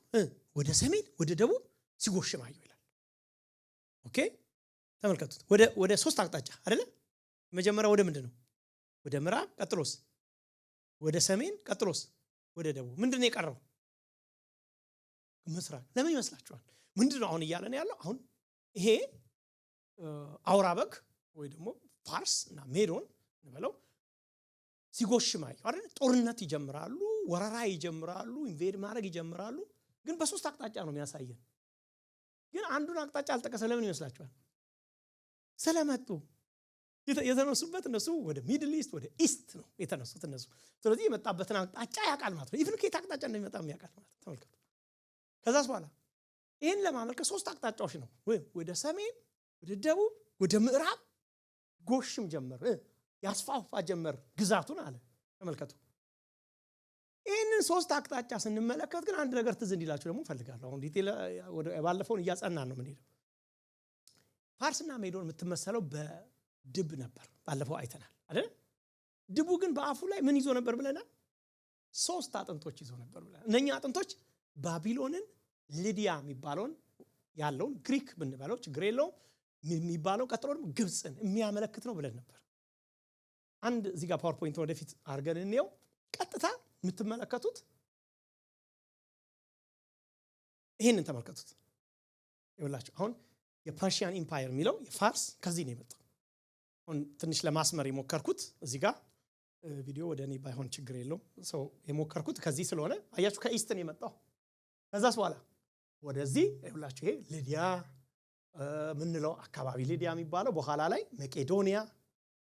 ወደ ሰሜን፣ ወደ ደቡብ ሲጎሽም አየሁ ይላል። ኦኬ ተመልከቱት። ወደ 3 አቅጣጫ አይደለ? መጀመሪያ ወደ ምንድነው? ወደ ምዕራብ፣ ቀጥሎስ ወደ ሰሜን፣ ቀጥሎስ ወደ ደቡብ። ምንድነው የቀረው? ምስራቅ። ለምን ይመስላችኋል? ምንድነው አሁን እያለን ያለው? አሁን ይሄ አውራ በግ ወይ ደግሞ ፋርስ እና ሜዶን እንበለው ሲጎሽም አየሁ አይደል? ጦርነት ይጀምራሉ፣ ወረራ ይጀምራሉ፣ ኢንቬድ ማድረግ ይጀምራሉ። ግን በ3 አቅጣጫ ነው የሚያሳየን። ግን አንዱን አቅጣጫ አልጠቀሰ። ለምን ይመስላችኋል? ስለመጡ የተነሱበት እነሱ ወደ ሚድል ኢስት ወደ ኢስት ነው የተነሱት እነሱ። ስለዚህ የመጣበትን አቅጣጫ ያውቃል ማለት ነው። ኢቭን ከየት አቅጣጫ እንደሚመጣም ያውቃል ማለት ነው። ተመልከቱ። ከዛስ በኋላ ይሄን ለማመልከት 3 አቅጣጫዎች ነው። ወደ ሰሜን፣ ወደ ደቡብ፣ ወደ ምዕራብ ጎሽም ጀመር፣ ያስፋፋ ጀመር ግዛቱን አለ። ተመልከቱ። ይሄንን 3 አቅጣጫ ስንመለከት ግን አንድ ነገር ትዝ እንዲላችሁ ደግሞ ፈልጋለሁ። አሁን ዲቴል ወደ ባለፈውን እያጸናን ነው ምን ሄደው ፋርስና ሜዶን የምትመሰለው በድብ ነበር። ባለፈው አይተናል አይደል? ድቡ ግን በአፉ ላይ ምን ይዞ ነበር ብለናል? 3 አጥንቶች ይዞ ነበር ብለናል። እነኛ አጥንቶች ባቢሎንን፣ ሊዲያ የሚባለውን ያለውን ግሪክ ብንባለው ችግር የለውም የሚባለው ቀጥሎ ደግሞ ግብፅን የሚያመለክት ነው ብለን ነበር። አንድ እዚህ ጋር ፓወርፖይንት ወደፊት አድርገን እንየው። ቀጥታ የምትመለከቱት ይሄንን ተመልከቱት። ይኸውላችሁ አሁን የፐርሺያን ኢምፓየር የሚለው የፋርስ ከዚህ ነው የመጣው። አሁን ትንሽ ለማስመር የሞከርኩት እዚህ ጋር ቪዲዮ ወደ እኔ ባይሆን ችግር የለውም። ሰው የሞከርኩት ከዚህ ስለሆነ አያችሁ ከኢስት ነው የመጣው። ከዛስ በኋላ ወደዚህ ይኸውላችሁ ይሄ ሊዲያ ምንለው አካባቢ ሊዲያ የሚባለው በኋላ ላይ መቄዶንያ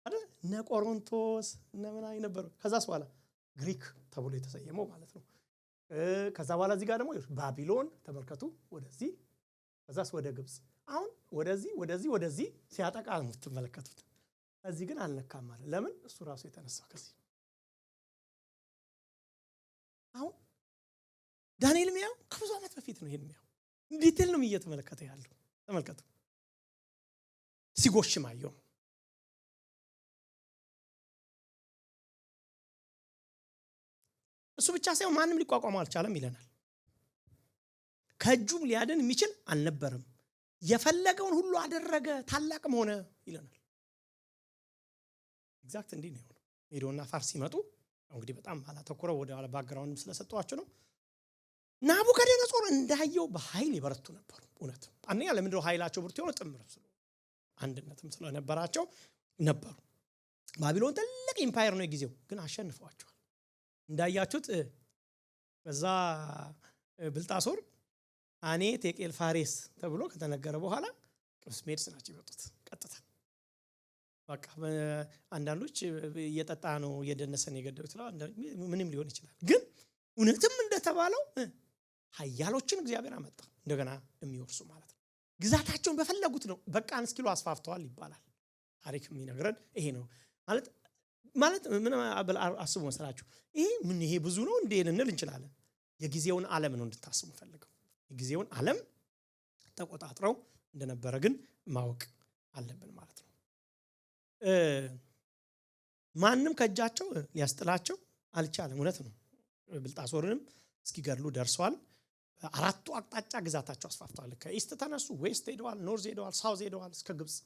አይደል? እነ ቆሮንቶስ እነ ምናምን ነበሩ። ከዛስ በኋላ ግሪክ ተብሎ የተሰየመው ማለት ነው። ከዛ በኋላ እዚህ ጋር ደግሞ ባቢሎን ተመልከቱ ወደዚህ፣ ከዛስ ወደ ግብፅ። አሁን ወደዚህ ሲያጠቃ ነው የምትመለከቱት። እዚህ ግን አልነካም ማለት ለምን? እሱ ራሱ የተነሳው ከዚህ። አሁን ዳንኤል የሚያው ከብዙ ዓመት በፊት ነው። ይሄን የሚያው ዲቴል ነው እየተመለከተ ያለው። ተመልከቱ። ሲጎሽም አየሁ። እሱ ብቻ ሳይሆን ማንም ሊቋቋመው አልቻለም ይለናል። ከእጁም ሊያድን የሚችል አልነበረም። የፈለገውን ሁሉ አደረገ፣ ታላቅም ሆነ ይለናል። ኤግዛክት እንዲህ ነው የሆነው። ሜዶና ፋርስ ሲመጡ እንግዲህ በጣም አላተኮረው ወደ ባክግራውንድም ስለሰጠዋቸው ነው። ናቡከደነጾር እንዳየው በኃይል ይበረቱ ነበሩ። እውነት አንደኛ ለምንድነው ኃይላቸው ብርቱ የሆነ? ጥምር አንድነትም ስለነበራቸው ነበሩ። ባቢሎን ትልቅ ኢምፓየር ነው የጊዜው፣ ግን አሸንፈዋቸዋል። እንዳያችሁት በዛ ብልጣሶር አኔ ቴቄል ፋሬስ ተብሎ ከተነገረ በኋላ ቅዱስ ሜድስ ናቸው የመጡት ቀጥታ። በቃ አንዳንዶች እየጠጣ ነው እየደነሰን የገደሉት ምንም ሊሆን ይችላል። ግን እውነትም እንደተባለው ኃያሎችን እግዚአብሔር አመጣ እንደገና የሚወርሱ ማለት ነው። ግዛታቸውን በፈለጉት ነው በቃን እስኪሉ አስፋፍተዋል ይባላል። ታሪክ የሚነግረን ይሄ ነው። ማለት ምን አስቡ መሰላችሁ? ይሄ ብዙ ነው እንዴ ልንል እንችላለን። የጊዜውን ዓለም ነው እንድታስቡ ፈልገው። የጊዜውን ዓለም ተቆጣጥረው እንደነበረ ግን ማወቅ አለብን ማለት ነው። ማንም ከእጃቸው ሊያስጥላቸው አልቻለም። እውነት ነው። ብልጣሶርንም እስኪገድሉ ደርሰዋል። አራቱ አቅጣጫ ግዛታቸው አስፋፍተዋል። ከኢስት ተነሱ፣ ዌስት ሄደዋል፣ ኖርዝ ሄደዋል፣ ሳውዝ ሄደዋል እስከ ግብጽ።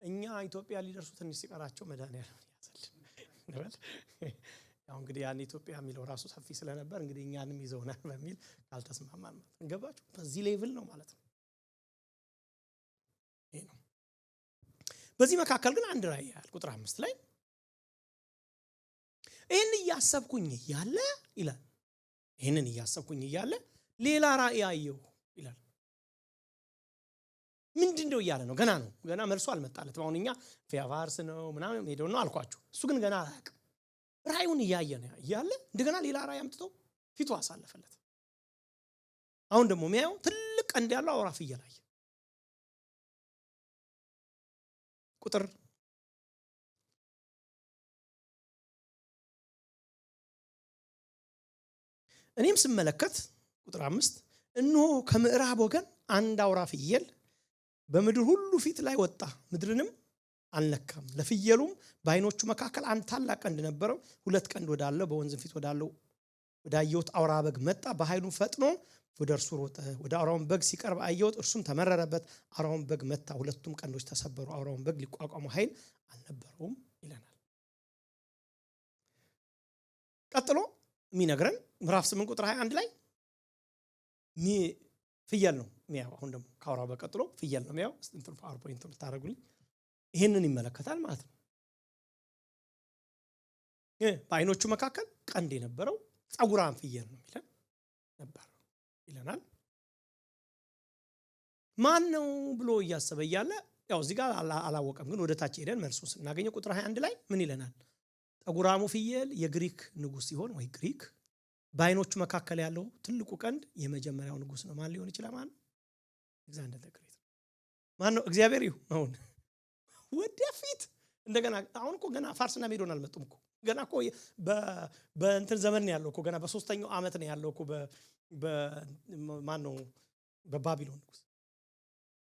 እኛ ኢትዮጵያ ሊደርሱ ትንሽ ሲቀራቸው መድኃኒዓለም ያዘልን። ያው እንግዲህ ያን ኢትዮጵያ የሚለው ራሱ ሰፊ ስለነበር እንግዲህ እኛንም ይዘውናል በሚል ካልተስማማን ማለት ነው። ገባችሁ? በዚህ ሌቭል ነው ማለት ነው። ይሄ ነው። በዚህ መካከል ግን አንድ ራእይ ያያል። ቁጥር 5 ላይ ይሄን እያሰብኩኝ እያለ ይላል፣ ይሄንን እያሰብኩኝ እያለ ሌላ ራእይ አየሁ ይላል። ምንድነው እያለ ነው? ገና ነው፣ ገና መልሶ አልመጣለትም። አሁን እኛ ፊያቫርስ ነው ምናምን ሄደው ነው አልኳችሁ። እሱ ግን ገና አያውቅም። ራእዩን እያየ ነው እያለ እንደገና ሌላ ራእይ አምጥቶ ፊቱ አሳለፈለት። አሁን ደግሞ የሚያየው ትልቅ ቀንድ ያለው አውራ ፍየል አየ። ቁጥር እኔም ስመለከት ቁጥር 5 እነሆ ከምዕራብ ወገን አንድ አውራ ፍየል በምድር ሁሉ ፊት ላይ ወጣ፣ ምድርንም አልነካም። ለፍየሉም በዓይኖቹ መካከል አንድ ታላቅ ቀንድ ነበረው። ሁለት ቀንድ ወዳለው በወንዝ ፊት ወዳለው ወዳየሁት አውራ በግ መጣ። በኃይሉ ፈጥኖ ወደ እርሱ ሮጠ። ወደ አውራውን በግ ሲቀርብ አየሁት፣ እርሱም ተመረረበት። አውራውን በግ መታ፣ ሁለቱም ቀንዶች ተሰበሩ። አውራውን በግ ሊቋቋሙ ኃይል አልነበረውም ይለናል። ቀጥሎ የሚነግረን ምዕራፍ 8 ቁጥር 21 ላይ ፍየል ነው የሚያው። አሁን ደግሞ ከአውራው በግ ቀጥሎ ፍየል ነው የሚያው። እንትን ፓወርፖይንት ልታደርጉልኝ ይሄንን ይመለከታል ማለት ነው። በዓይኖቹ መካከል ቀንድ የነበረው ጸጉራም ፍየል ነው ይላል ነበር ይለናል። ማን ነው ብሎ እያሰበ እያለ ያው እዚህ ጋር አላወቀም፣ ግን ወደ ታች ሄደን መልሱን ስናገኘው ቁጥር 21 ላይ ምን ይለናል? ጸጉራሙ ፍየል የግሪክ ንጉስ ሲሆን ወይ ግሪክ፣ በዓይኖቹ መካከል ያለው ትልቁ ቀንድ የመጀመሪያው ንጉስ ነው። ማን ሊሆን ይችላል? ማን? ኤግዛንደር ዘ ግሬት። ማን ነው? እግዚአብሔር ይሁን። አሁን ወደፊት እንደገና አሁን እኮ ገና ፋርስና ሜዶን አልመጡም እኮ ገና እኮ በእንትን ዘመን ነው ያለው እኮ ገና በሶስተኛው ዓመት ነው ያለው እኮ ማን ነው? በባቢሎን ንጉስ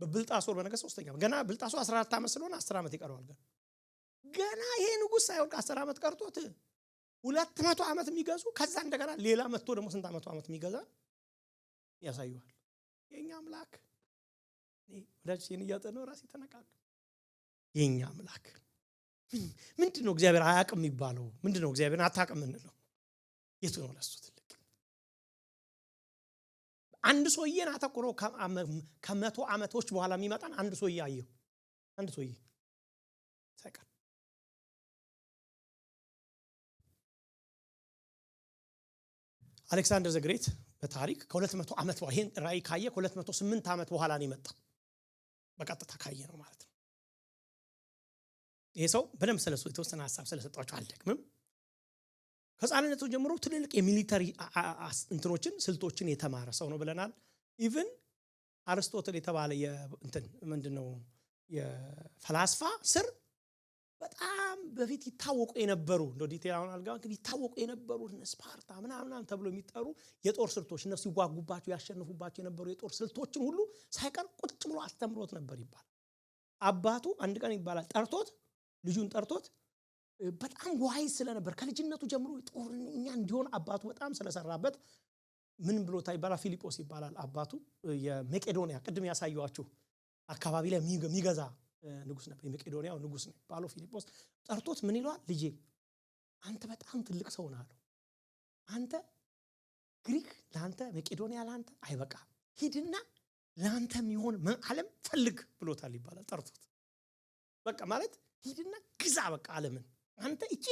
በብልጣሶር በነገስ ሶስተኛው ገና ብልጣሶር 14 ዓመት ስለሆነ 10 ዓመት ይቀረዋል። ገና ይሄ ንጉስ ሳይወድቅ 10 ዓመት ቀርቶት 200 ዓመት የሚገዙ ከዛ እንደገና ሌላ መጥቶ ደግሞ ስንት ዓመት የሚገዛ ያሳዩዋል። የኛ አምላክ ወዳጅ ያጠነው ራስ ተነቃቅ። የኛ አምላክ ምንድነው? እግዚአብሔር አያውቅም የሚባለው ምንድነው? እግዚአብሔርን አታውቅም እንለው የቱ ነው? ለሱ ትልቅ አንድ ሰውዬን አተኩሮ ከመቶ ዓመቶች በኋላ የሚመጣን አንድ ሰውዬ አየሁ። አንድ ሰውዬ ሳይቀር አሌክሳንደር ዘ ግሬት በታሪክ ከ200 ዓመት በኋላ ይሄን ራእይ ካየ ከ208 ዓመት በኋላ ነው የመጣው። በቀጥታ ካየ ነው ማለት ነው። ይሄ ሰው በደንብ ስለሱ የተወሰነ ሐሳብ ስለሰጣችሁ አልደግምም። ከሕፃንነቱ ጀምሮ ትልልቅ የሚሊተሪ እንትኖችን ስልቶችን የተማረ ሰው ነው ብለናል። ኢቭን አርስቶትል የተባለ የእንትን ምንድነው የፈላስፋ ስር በጣም በፊት ይታወቁ የነበሩ እንደ ዲቴላውን አልጋው እንግዲህ ይታወቁ የነበሩ ስፓርታ ምናምን ተብሎ የሚጠሩ የጦር ስልቶች እነሱ ይዋጉባቸው ያሸንፉባቸው የነበሩ የጦር ስልቶችን ሁሉ ሳይቀር ቁጭ ብሎ አስተምሮት ነበር ይባላል። አባቱ አንድ ቀን ይባላል ጠርቶት ልጁን ጠርቶት በጣም ዋይ ስለነበር ከልጅነቱ ጀምሮ ጦረኛ እንዲሆን አባቱ በጣም ስለሰራበት ምን ብሎታ ይባላል ፊልጶስ ይባላል አባቱ የመቄዶንያ ቅድም ያሳየዋችሁ አካባቢ ላይ የሚገዛ ንጉስ ነበር የመቄዶንያው ንጉስ ነው ባሎ ፊልጶስ ጠርቶት ምን ይሏል ልጄ አንተ በጣም ትልቅ ሰው ነህ አለው አንተ ግሪክ ላንተ መቄዶንያ ላንተ አይበቃ ሂድና ላንተ የሚሆን ዓለም ፈልግ ብሎታል ይባላል ጠርቶት በቃ ማለት ሂድና ግዛ በቃ ዓለምን አንተ እቺ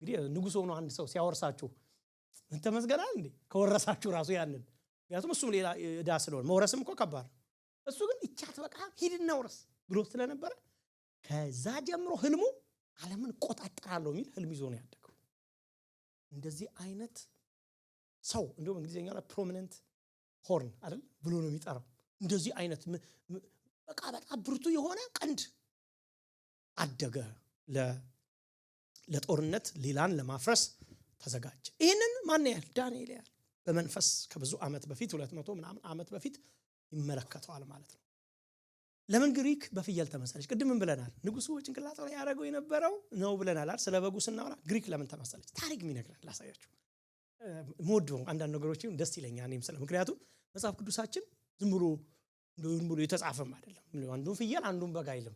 እንግዲህ ንጉስ ሆኖ አንድ ሰው ሲያወርሳችሁ እንተ መስገናል እንዴ ከወረሳችሁ ራሱ ያንን ያቱም እሱም ሌላ እዳ ስለሆነ መውረስም እኮ ከባድ እሱ ግን እቻት በቃ ሂድና ወርስ ብሎ ስለነበረ ከዛ ጀምሮ ህልሙ ዓለምን ቆጣጣራለሁ የሚል ህልም ይዞ ነው ያደገው እንደዚህ አይነት ሰው እንደውም እንግሊዘኛ ላይ ፕሮሚነንት ሆርን አይደል ብሎ ነው የሚጠራው እንደዚህ አይነት በቃ በጣም ብርቱ የሆነ ቀንድ አደገ ለጦርነት ሌላን ለማፍረስ ተዘጋጀ ይሄንን ማን ያህል ዳንኤል ያህል በመንፈስ ከብዙ አመት በፊት 200 ምናምን አመት በፊት ይመለከተዋል ማለት ነው ለምን ግሪክ በፍየል ተመሰለች ቅድም ምን ብለናል ንጉሱ ጭንቅላቱ ላይ ያረገው የነበረው ነው ብለናል አይደል ስለበጉ ስናወራ ግሪክ ለምን ተመሰለች ታሪክ የሚነግረን ላሳያችሁ ሞድ አንዳንድ ነገሮችን ደስ ይለኛል እኔም ምክንያቱም መጽሐፍ ቅዱሳችን ዝም ብሎ የተጻፈም አይደለም አንዱን ፍየል አንዱን በግ አይልም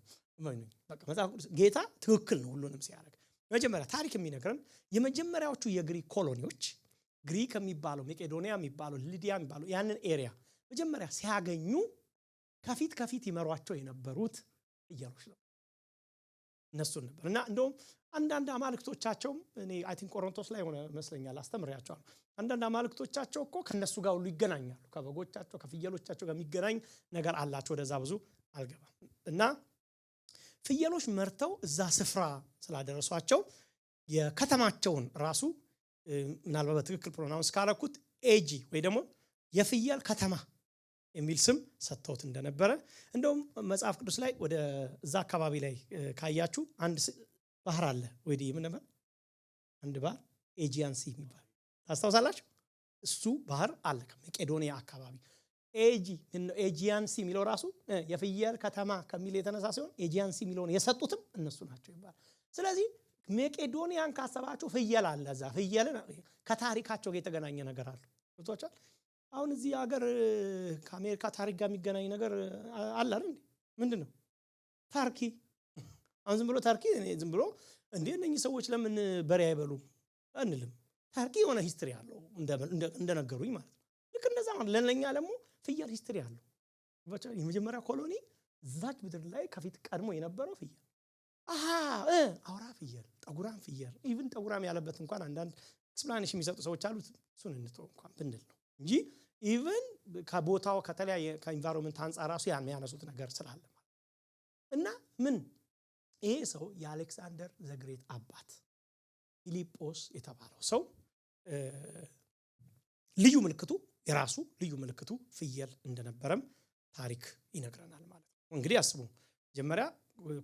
በቃ መጽሐፍ ቅዱስ ጌታ ትክክል ነው ሁሉንም ሲያደርግ መጀመሪያ ታሪክ የሚነግረን የመጀመሪያዎቹ የግሪክ ኮሎኒዎች ግሪክ የሚባለው መቄዶንያ የሚባለው ሊዲያ የሚባለው ያንን ኤሪያ መጀመሪያ ሲያገኙ ከፊት ይመሯቸው የነበሩት ፍየሎች ነው እነሱን ነበር እና እንደውም አንዳንድ አማልክቶቻቸው እኔ አይ ቲንክ ቆሮንቶስ ላይ ሆነ መስለኛል አስተምሪያቸዋለሁ አንዳንድ አማልክቶቻቸው እኮ ከነሱ ጋር ሁሉ ይገናኛሉ ከበጎቻቸው ከፍየሎቻቸው ጋር የሚገናኝ ነገር አላቸው ወደዛ ብዙ አልገባም እና ፍየሎች መርተው እዛ ስፍራ ስላደረሷቸው የከተማቸውን ራሱ ምናልባት በትክክል ፕሮናውንስ ካረኩት ኤጂ ወይ ደግሞ የፍየል ከተማ የሚል ስም ሰጥተውት እንደነበረ እንደውም መጽሐፍ ቅዱስ ላይ ወደ እዛ አካባቢ ላይ ካያችሁ አንድ ባህር አለ ወይ ምን ነበር አንድ ባህር ኤጂያን ሲ የሚባል ታስታውሳላችሁ እሱ ባህር አለ ከመቄዶንያ አካባቢ ኤጂያን ሲ የሚለው ራሱ የፍየል ከተማ ከሚል የተነሳ ሲሆን ኤጂያን ሲ የሚለውን የሰጡትም እነሱ ናቸው ይባላል ስለዚህ መቄዶንያን ካሰባችሁ ፍየል አለ እዛ ፍየል ከታሪካቸው ጋር የተገናኘ ነገር አለ ወጥቷል አሁን እዚህ ሀገር ከአሜሪካ ታሪክ ጋር የሚገናኝ ነገር አለ አይደል ምንድነው ታርኪ አሁን ዝም ብሎ ታርኪ ዝም ብሎ እንዴ እነኚህ ሰዎች ለምን በሬ አይበሉም አንልም ታርኪ የሆነ ሂስትሪ አለው እንደነገሩኝ ማለት ልክ እንደዛ ማለት ለኛ ደግሞ ፍየል ሂስትሪ አለው የመጀመሪያ ኮሎኒ ዛች ምድር ላይ ከፊት ቀድሞ የነበረው ፍየል አውራ ፍየል ጠጉራም ፍየል ኢቭን ጠጉራም ያለበት እንኳን አንዳንድ ኤክስፕላኔሽን የሚሰጡ ሰዎች አሉት እሱን እንተው እንኳን ብንል ነው እንጂ ኢቭን ከቦታው ከተለያየ ከኢንቫይሮንመንት አንፃር ራሱ የሚያነሱት ነገር ስላለ እና ምን ይሄ ሰው የአሌክሳንደር ዘግሬት አባት ፊልጶስ የተባለው ሰው ልዩ ምልክቱ የራሱ ልዩ ምልክቱ ፍየል እንደነበረም ታሪክ ይነግረናል ማለት ነው እንግዲህ አስቡ መጀመሪያ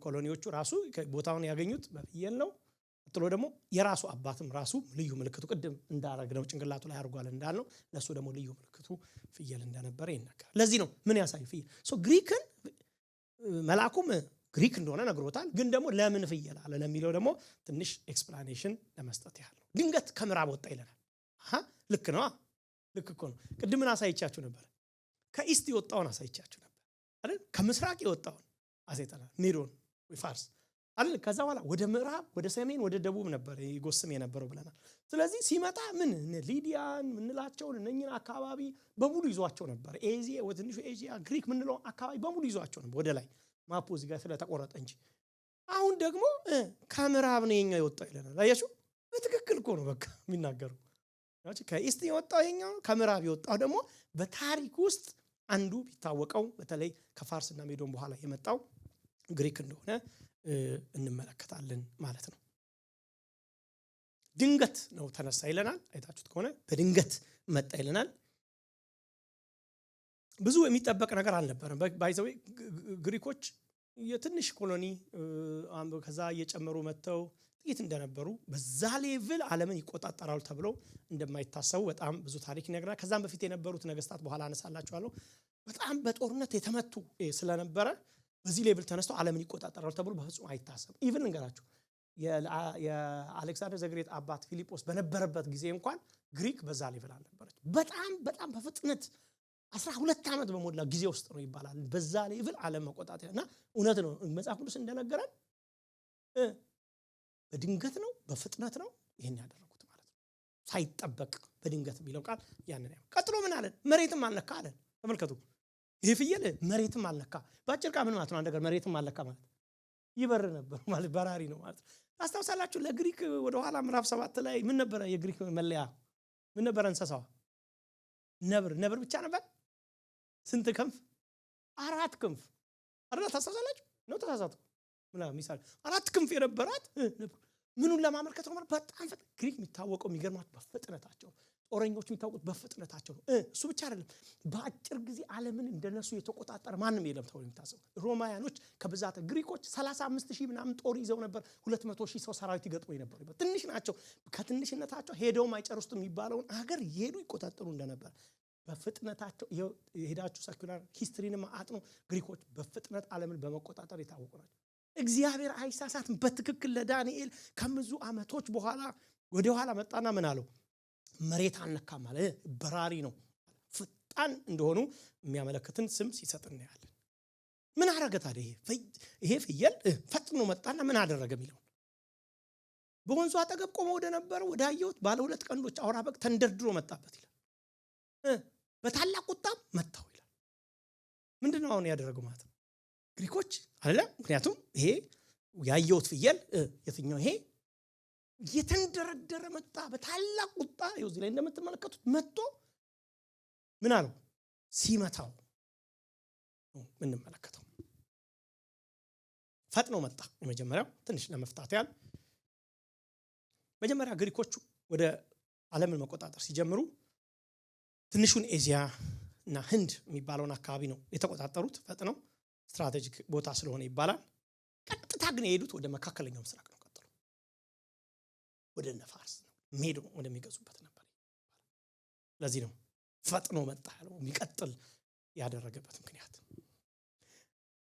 ኮሎኒዎቹ ራሱ ቦታውን ያገኙት በፍየል ነው ጥሎ ደግሞ የራሱ አባትም ራሱ ልዩ ምልክቱ ቅድም እንዳረግነው ጭንቅላቱ ላይ አርጓል እንዳልነው ለሱ ደግሞ ልዩ ምልክቱ ፍየል እንደነበረ ይነገራል ለዚህ ነው ምን ያሳይ ፍየል ግሪክን መልአኩም ግሪክ እንደሆነ ነግሮታል ግን ደግሞ ለምን ፍየል አለ ለሚለው ደግሞ ትንሽ ኤክስፕላኔሽን ለመስጠት ያለው ድንገት ከምዕራብ ወጣ ይለናል ልክ ነው ልክ እኮ ነው ቅድምን አሳይቻችሁ ነበር ከኢስት የወጣውን አሳይቻችሁ ነበር አይደል ከምስራቅ የወጣውን አሳይተናል ሜዶን ወይ ፋርስ አይደል ከዛ በኋላ ወደ ምዕራብ ወደ ሰሜን ወደ ደቡብ ነበር ይጎስም የነበረው ብለናል ስለዚህ ሲመጣ ምን ሊዲያን ምንላቸው እነኝን አካባቢ በሙሉ ይዟቸው ነበር ኤዚያ ወደ ትንሹ ኤዚያ ግሪክ ምንለው አካባቢ በሙሉ ይዟቸው ነበር ወደ ላይ ማፑ እዚህ ጋር ስለተቆረጠ እንጂ አሁን ደግሞ ከምዕራብ ነው የኛ የወጣው ይለናል አያችሁ በትክክል እኮ ነው በቃ የሚናገረው ከኢስት የወጣው የኛው ከምዕራብ የወጣው ደግሞ በታሪክ ውስጥ አንዱ ቢታወቀው በተለይ ከፋርስና ሜዶን በኋላ የመጣው ግሪክ እንደሆነ እንመለከታለን ማለት ነው ድንገት ነው ተነሳ ይለናል አይታችሁት ከሆነ በድንገት መጣ ይለናል ብዙ የሚጠበቅ ነገር አልነበረም ባይዘው ግሪኮች የትንሽ ኮሎኒ ከዛ እየጨመሩ መተው ጥቂት እንደነበሩ በዛ ሌቭል ዓለምን ይቆጣጣራሉ ተብለው እንደማይታሰቡ በጣም ብዙ ታሪክ ይነግራል ከዛም በፊት የነበሩት ነገስታት በኋላ አነሳላችኋለሁ በጣም በጦርነት የተመቱ ስለነበረ በዚህ ሌቭል ተነስተው ዓለምን ይቆጣጣራሉ ተብሎ በፍጹም አይታሰብ ኢቭን እንገራችሁ የአሌክሳንደር ዘግሬት አባት ፊሊጶስ በነበረበት ጊዜ እንኳን ግሪክ በዛ ሌቭል አልነበረች። በጣም በፍጥነት 12 ዓመት በሞላ ጊዜ ውስጥ ነው ይባላል በዛ ሌቭል ዓለም መቆጣጠር። እና እውነት ነው መጽሐፍ ቅዱስ እንደነገረን በድንገት ነው በፍጥነት ነው ይሄን ያደረጉት ማለት ነው። ሳይጠበቅ በድንገት የሚለው ቃል ያንን ያው ቀጥሎ ምን አለን? መሬትም አልነካ አለን። ተመልከቱ ይሄ ፍየል መሬትም አልነካ። ባጭር ቃል ምን ማለት ነው? አንድ ነገር መሬትም አልነካ ማለት ይበር ነበር ማለት በራሪ ነው ማለት ነው። ታስታውሳላችሁ ለግሪክ ወደ ኋላ ምዕራፍ 7 ላይ ምን ነበረ? የግሪክ መለያ ምን ነበረ? እንስሳዋ ነብር ብቻ ነበር። ስንት ክንፍ? 4 ክንፍ አይደል? ታስታውሳላችሁ ነው? ተሳሳትኩ ምናምን ሚሳል 4 ክንፍ የነበራት ነበር። ምኑን ለማመልከት ነው? በጣም ግሪክ የሚታወቀው የሚገርማችሁ በፍጥነታቸው፣ ጦረኞች የሚታወቁት በፍጥነታቸው ነው። እሱ ብቻ አይደለም፣ በአጭር ጊዜ ዓለምን እንደነሱ የተቆጣጠረ ማንም የለም ተብሎ የሚታሰብ። ሮማያኖች ከብዛት ግሪኮች 35,000 ምናምን ጦር ይዘው ነበር። 200,000 ሰው ሰራዊት ይገጥሙ ነበር። ትንሽ ናቸው። ከትንሽነታቸው ሄደውም አይጨርሱትም የሚባለውን ሀገር ይሄዱ ይቆጣጠሩ እንደነበር በፍጥነታቸው የሄዳችሁ ሰኩላር ሂስትሪንም አጥኑ። ግሪኮች በፍጥነት ዓለምን በመቆጣጠር የታወቁ ናቸው። እግዚአብሔር አይሳሳትም። በትክክል ለዳንኤል ከብዙ ዓመቶች በኋላ ወደ ኋላ መጣና ምን አለው? መሬት አልነካም ማለት በራሪ ነው፣ ፍጣን እንደሆኑ የሚያመለክትን ስም ሲሰጥ እናያለን። ምን አደረገ ታዲያ? ይሄ ፍየል ፈጥኖ መጣና ምን አደረገ የሚለው በወንዙ አጠገብ ቆመው ወደ ነበረው ወደ አየሁት ባለ 2 ቀንዶች አውራ በግ ተንደርድሮ መጣበት ይላል። በታላቅ ቁጣም መታው ይላል። ምንድነው አሁን ያደረገው ማለት ነው? ግሪኮች አይደለ? ምክንያቱም ይሄ ያየሁት ፍየል የትኛው ይሄ የተንደረደረ መጣ በታላቅ ቁጣ። ይኸው እዚህ ላይ እንደምትመለከቱት መጥቶ ምን አለው? ሲመታው ምን እንመለከተው። ፈጥኖ መጣ። የመጀመሪያው ትንሽ ለመፍታት ያህል መጀመሪያ ግሪኮቹ ወደ ዓለምን መቆጣጠር ሲጀምሩ ትንሹን ኤዚያ እና ህንድ የሚባለውን አካባቢ ነው የተቆጣጠሩት። ፈጥነው ስትራቴጂክ ቦታ ስለሆነ ይባላል። ቀጥታ ግን የሄዱት ወደ መካከለኛው ምስራቅ ነው። ቀጥሎ ወደ ነፋርስ ነው ሜዶ ወደሚገዙበት ነበር። ለዚህ ነው ፈጥኖ መጣ ያለው የሚቀጥል ያደረገበት ምክንያት።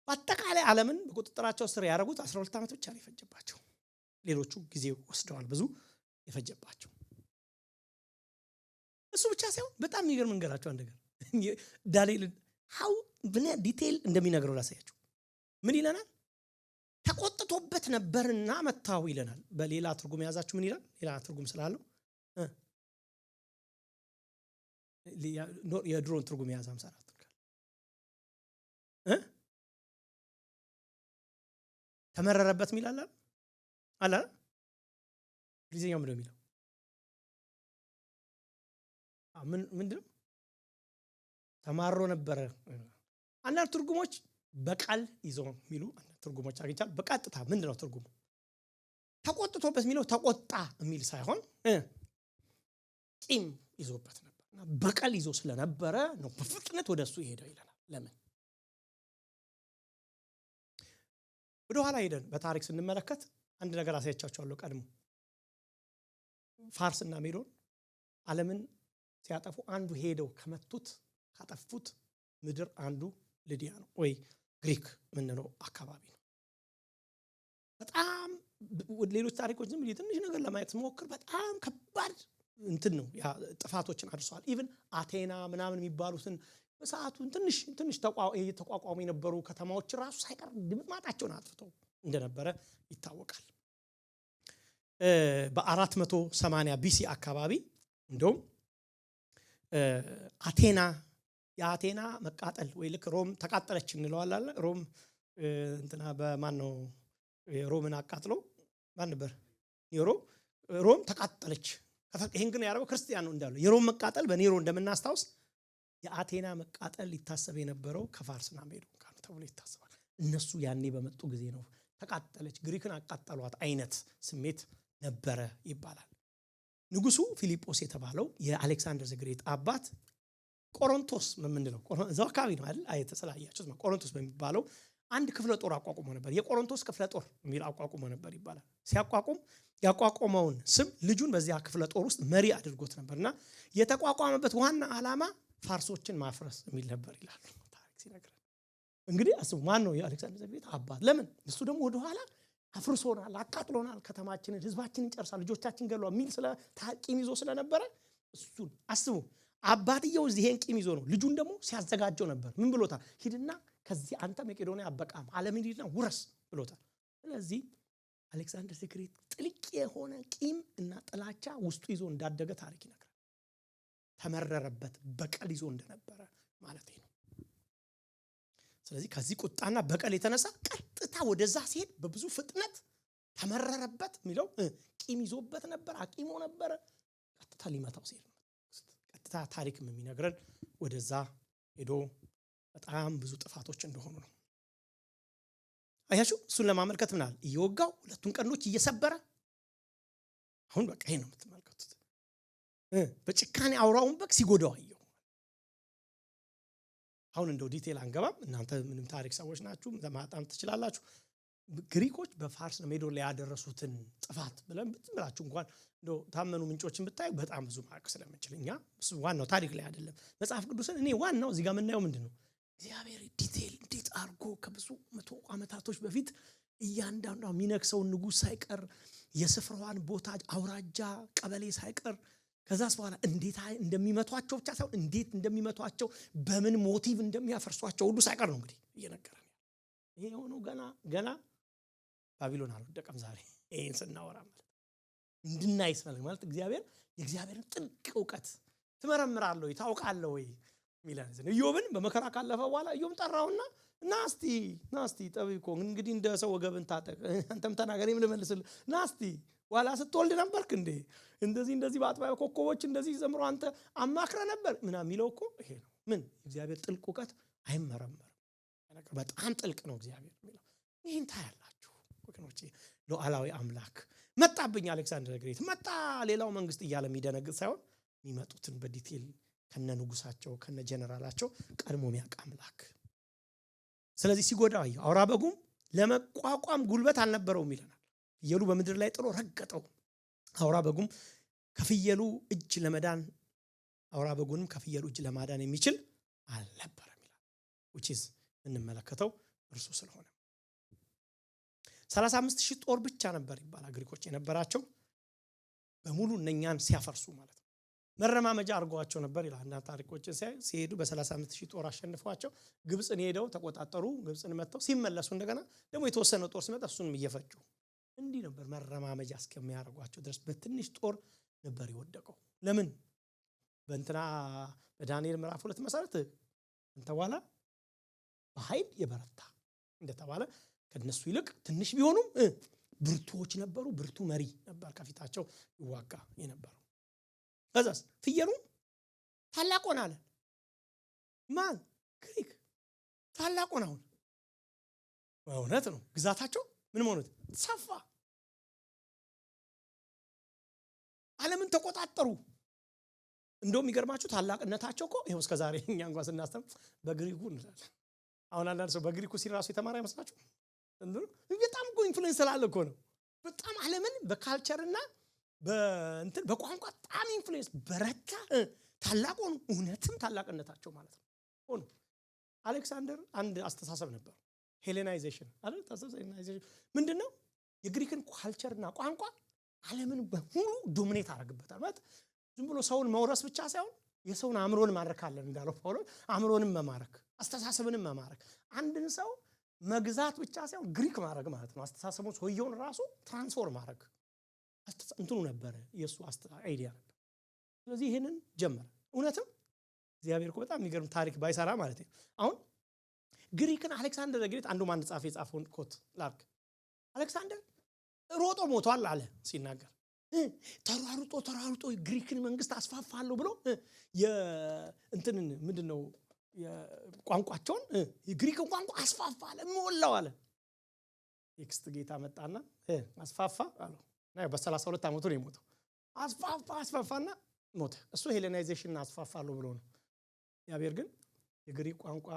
በአጠቃላይ ዓለምን በቁጥጥራቸው ስር ያደረጉት 12 ዓመት ብቻ ነው የፈጀባቸው። ሌሎቹ ጊዜ ወስደዋል ብዙ የፈጀባቸው። እሱ ብቻ ሳይሆን በጣም የሚገርም መንገራቸው አንድ ነገር ዳንኤልን how ብነ ዲቴል እንደሚነግረው ላሳያችሁ። ምን ይለናል? ተቆጥቶበት ነበርና መታው ይለናል። በሌላ ትርጉም ያዛችሁ ምን ይላል? ሌላ ትርጉም ስላለው የድሮን ትርጉም ያዛ 54 ተመረረበት ሚላል አላ እንግሊዝኛው ምንድነው የሚለው? ምንድነው? ተማሮ ነበረ። አንዳንድ ትርጉሞች በቃል ይዘው የሚሉ አንዳንድ ትርጉሞች አግኝቻለሁ። በቀጥታ ምንድነው ትርጉሙ? ተቆጥቶበት የሚለው ተቆጣ የሚል ሳይሆን ቂም ይዞበት ነበርና በቀል ይዞ ስለነበረ ነው በፍጥነት ወደሱ ይሄዳል ይላል። ለምን? ወደ ኋላ ሄደን በታሪክ ስንመለከት አንድ ነገር አሳያቻችኋለሁ። ቀድሞ ፋርስና ሜዶን ዓለምን ሲያጠፉ አንዱ ሄደው ከመቱት ካጠፉት ምድር አንዱ ሊዲያ ነው ወይ ግሪክ ምንለው አካባቢ ነው። በጣም ሌሎች ታሪኮች ዝም ብዬ ትንሽ ነገር ለማየት ሞክር በጣም ከባድ እንትን ነው ያ ጥፋቶችን አድርሰዋል። ኢቭን አቴና ምናምን የሚባሉትን በሰዓቱን ትንሽ ተቋቋሙ የነበሩ ከተማዎች ራሱ ሳይቀር ድምጥማጣቸውን አጥፍተው እንደነበረ ይታወቃል። በ480 ቢሲ አካባቢ እንደውም አቴና የአቴና መቃጠል ወይ ልክ ሮም ተቃጠለች እንለዋለን። ሮም እንትና በማን ነው ሮምን አቃጥሎ ማን ነበር? ሮም ተቃጠለች። ይሄን ግን ያደረገው ክርስቲያን ነው እንዳለው የሮም መቃጠል በኔሮ እንደምናስታውስ የአቴና መቃጠል ሊታሰብ የነበረው ከፋርስና ሜዶን ጋር ተብሎ ይታሰባል። እነሱ ያኔ በመጡ ጊዜ ነው ተቃጠለች ግሪክን አቃጠሏት አይነት ስሜት ነበረ ይባላል። ንጉሱ ፊሊጶስ የተባለው የአሌክሳንደር ዘግሬት አባት ቆሮንቶስ ምንድነው እዛው አካባቢ ነው አይደል? አይተሰላያችሁት ነው። ቆሮንቶስ በሚባለው አንድ ክፍለ ጦር አቋቁሞ ነበር። የቆሮንቶስ ክፍለ ጦር የሚል አቋቁሞ ነበር ይባላል። ሲያቋቁም ያቋቋመውን ስም ልጁን በዚያ ክፍለ ጦር ውስጥ መሪ አድርጎት ነበርና የተቋቋመበት ዋና ዓላማ ፋርሶችን ማፍረስ የሚል ነበር ይላል ታሪክ ሲነግረን። እንግዲህ አስቡ ማን ነው የአሌክሳንደር ዘግሬት አባት? ለምን እሱ ደግሞ ወደ ኋላ አፍርሶናል፣ አቃጥሎናል፣ ከተማችንን ህዝባችንን ጨርሷል፣ ልጆቻችን ገሏል የሚል ስለ ቂም ይዞ ስለነበረ እሱን አስቡ። አባትየው ይሄን ቂም ይዞ ነው ልጁን ደግሞ ሲያዘጋጀው ነበር። ምን ብሎታል? ሂድና ከዚህ አንተ መቄዶንያ አበቃም ዓለምን ሂድና ውረስ ብሎታል። ስለዚህ አሌክሳንደር ዘ ግሬት ጥልቅ የሆነ ቂም እና ጥላቻ ውስጡ ይዞ እንዳደገ ታሪክ ይነግራል። ተመረረበት፣ በቀል ይዞ እንደነበረ ማለት ነው። ስለዚህ ከዚህ ቁጣና በቀል የተነሳ ቀጥታ ወደዛ ሲሄድ በብዙ ፍጥነት ተመረረበት የሚለው ቂም ይዞበት ነበር፣ አቂሞ ነበር። ቀጥታ ሊመታው ሲሄድ ቀጥታ ታሪክም የሚነግረን ወደዛ ሄዶ በጣም ብዙ ጥፋቶች እንደሆኑ ነው። አያችሁ፣ እሱን ለማመልከት ምናል እየወጋው ሁለቱን ቀንዶች እየሰበረ አሁን በቃ ይሄ ነው የምትመለከቱት። በጭካኔ አውራውን በግ ሲጎዳው አየው። አሁን እንደው ዲቴል አንገባም፣ እናንተ ምንም ታሪክ ሰዎች ናችሁ ለማጣም ትችላላችሁ። ግሪኮች በፋርስ ሜዶን ላይ ያደረሱትን ጥፋት ብላችሁ እንኳን እንደው ታመኑ ምንጮችን ብታዩ በጣም ብዙ ማቅ ስለምንችል እኛ ዋናው ታሪክ ላይ አይደለም መጽሐፍ ቅዱስን እኔ ዋናው እዚህ ጋር የምናየው ምንድነው እግዚአብሔር ዲቴል እንዴት አርጎ ከብዙ መቶ ዓመታቶች በፊት እያንዳንዱ የሚነክሰውን ንጉስ ሳይቀር የስፍራዋን ቦታ አውራጃ ቀበሌ ሳይቀር ከዛስ በኋላ እንዴት እንደሚመቷቸው ብቻ ሳይሆን እንዴት እንደሚመቷቸው በምን ሞቲቭ እንደሚያፈርሷቸው ሁሉ ሳይቀር ነው እንግዲህ እየነገረን። ይሄ የሆነው ገና ባቢሎን አልወደቀም። ዛሬ ይሄን ስናወራ ማለት እንድናይስ ማለት እግዚአብሔር የእግዚአብሔርን ጥልቅ ዕውቀት ትመረምራለህ ወይ ታውቃለህ ወይ ሚላን ኢዮብን በመከራ ካለፈ በኋላ ኢዮብ ጠራውና ናስቲ ጠቢቆ እንግዲህ እንደ ሰው ወገብን ታጠቅ አንተም ተናገር ምን ልመልስልህ ናስቲ ዋላ ስትወልድ ነበርክ እንዴ እንደዚህ በአጥባይ ኮከቦች እንደዚህ ዘምሮ አንተ አማክረ ነበር ምናምን የሚለው እኮ ይሄ ነው። ምን እግዚአብሔር ጥልቅ ዕውቀት አይመረመርም። በጣም ጥልቅ ነው እግዚአብሔር የሚለው። ይሄን ታያላችሁ ወገኖቼ። ሉዓላዊ አምላክ መጣብኝ አሌክሳንደር ግሬት መጣ ሌላው መንግስት እያለ የሚደነግጥ ሳይሆን የሚመጡትን በዲቴል ከነ ንጉሳቸው ከነ ጀነራላቸው ቀድሞ የሚያውቅ አምላክ። ስለዚህ ሲጎዳው አውራ በጉም ለመቋቋም ጉልበት አልነበረውም ይለናል። ፍየሉ በምድር ላይ ጥሎ ረገጠው። አውራ በጉም ከፍየሉ እጅ ለመዳን አውራ በጉንም ከፍየሉ እጅ ለማዳን የሚችል አልነበረም ይላል። which is እንመለከተው እርሱ ስለሆነ 35000 ጦር ብቻ ነበር ይባላል ግሪኮች የነበራቸው በሙሉ እነኛን ሲያፈርሱ ማለት ነው። መረማመጃ አርጓቸው ነበር ይላል። እና ታሪኮችን ሲሄዱ በ35000 ጦር አሸንፈዋቸው ግብጽን ሄደው ተቆጣጠሩ። ግብጽን መተው ሲመለሱ እንደገና ደግሞ የተወሰነ ጦር ሲመጣ እሱንም እየፈጩ እንዲህ ነበር መረማመጃ እስከሚያርጓቸው ድረስ በትንሽ ጦር ነበር የወደቀው። ለምን በዳንኤል ምዕራፍ 2 መሰረት እንተዋላ በኃይል የበረታ እንደተባለ ከነሱ ይልቅ ትንሽ ቢሆኑም ብርቱዎች ነበሩ። ብርቱ መሪ ነበር ከፊታቸው ይዋጋ የነበረው። ከዛስ ፍየሉ ታላቅ ሆነ አለ። ማን? ግሪክ ታላቅ ሆነ። አሁን እውነት ነው ግዛታቸው ምን ሆነ? ሰፋ። ዓለምን ተቆጣጠሩ። እንደውም ይገርማችሁ ታላቅነታቸው እኮ ይሄው እስከ ዛሬ እኛ እንኳን ስናስተም በግሪኩ እንላለን። አሁን አንዳንድ ሰው በግሪኩ ሲራሱ የተማረ አይመስላችሁ? በጣም እኮ ኢንፍሉዌንስ ስላለ እኮ ነው። በጣም ዓለምን በካልቸርና በቋንቋ በጣም ኢንፍሉዌንስ በረታ። ታላቅ ሆኑ። እውነትም ታላቅነታቸው ማለት ነው ሆኖ አሌክሳንደር አንድ አስተሳሰብ ነበር ሄሌናይዜሽን አይደል? ሄሌናይዜሽን ምንድነው? የግሪክን ካልቸርና ቋንቋ ዓለምን በሙሉ ዶሚኔት አደረገበታል ማለት ዝም ብሎ ሰውን መውረስ ብቻ ሳይሆን የሰውን አእምሮን ማረካለን እንዳለው ጳውሎስ አእምሮንም መማረክ አስተሳሰብንም መማረክ አንድን ሰው መግዛት ብቻ ሳይሆን ግሪክ ማድረግ ማለት ነው። አስተሳሰቡን ሰውየውን ራሱ ትራንስፎርም ማድረግ እንትኑ ነበር የሱ አይዲያ ነበር። ስለዚህ ይሄንን ጀመረ። እውነትም እግዚአብሔር እኮ በጣም የሚገርም ታሪክ ባይሰራ ማለት ነው። አሁን ግሪክን አሌክሳንደር ግሬት አንዱ ማን ጻፈ የጻፈውን ኮት ላርክ አሌክሳንደር ሮጦ ሞቷል አለ ሲናገር ተራሩጦ ግሪክን መንግስት አስፋፋለሁ ብሎ የእንትንን ምንድነው የቋንቋቸውን የግሪክን ቋንቋ አስፋፋለ ሞላው አለ። ኤክስት ጌታ መጣና አስፋፋ አለው እና በ32 ዓመቱ ነው የሞተው። አስፋፋና ሞተ። እሱ ሄሌናይዜሽን አስፋፋለሁ ብሎ ነው። እግዚአብሔር ግን የግሪክ ቋንቋ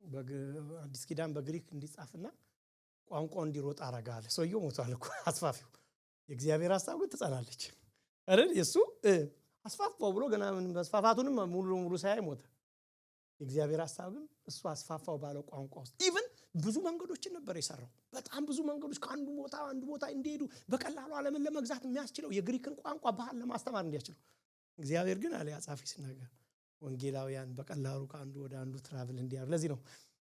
በአዲስ ኪዳን በግሪክ እንዲጻፍና ቋንቋው እንዲሮጥ አረጋለ። ሰውየው ሞቷል እኮ አስፋፊው። የእግዚአብሔር ሐሳብ ግን ትጸናለች አይደል? የሱ አስፋፋው ብሎ ገና መስፋፋቱንም ሙሉ ሳያይ ሞተ። የእግዚአብሔር ሐሳብ ግን እሱ አስፋፋው ባለው ቋንቋ ውስጥ ኢቭን ብዙ መንገዶችን ነበር የሰራው። በጣም ብዙ መንገዶች ከአንዱ ቦታ አንዱ ቦታ እንዲሄዱ በቀላሉ ዓለምን ለመግዛት የሚያስችለው የግሪክን ቋንቋ ባህል ለማስተማር እንዲያስችለው። እግዚአብሔር ግን አለ ጻፊ ሲናገር ወንጌላውያን በቀላሉ ከአንዱ ወደ አንዱ ትራቭል እንዲያደርጉ። ለዚህ ነው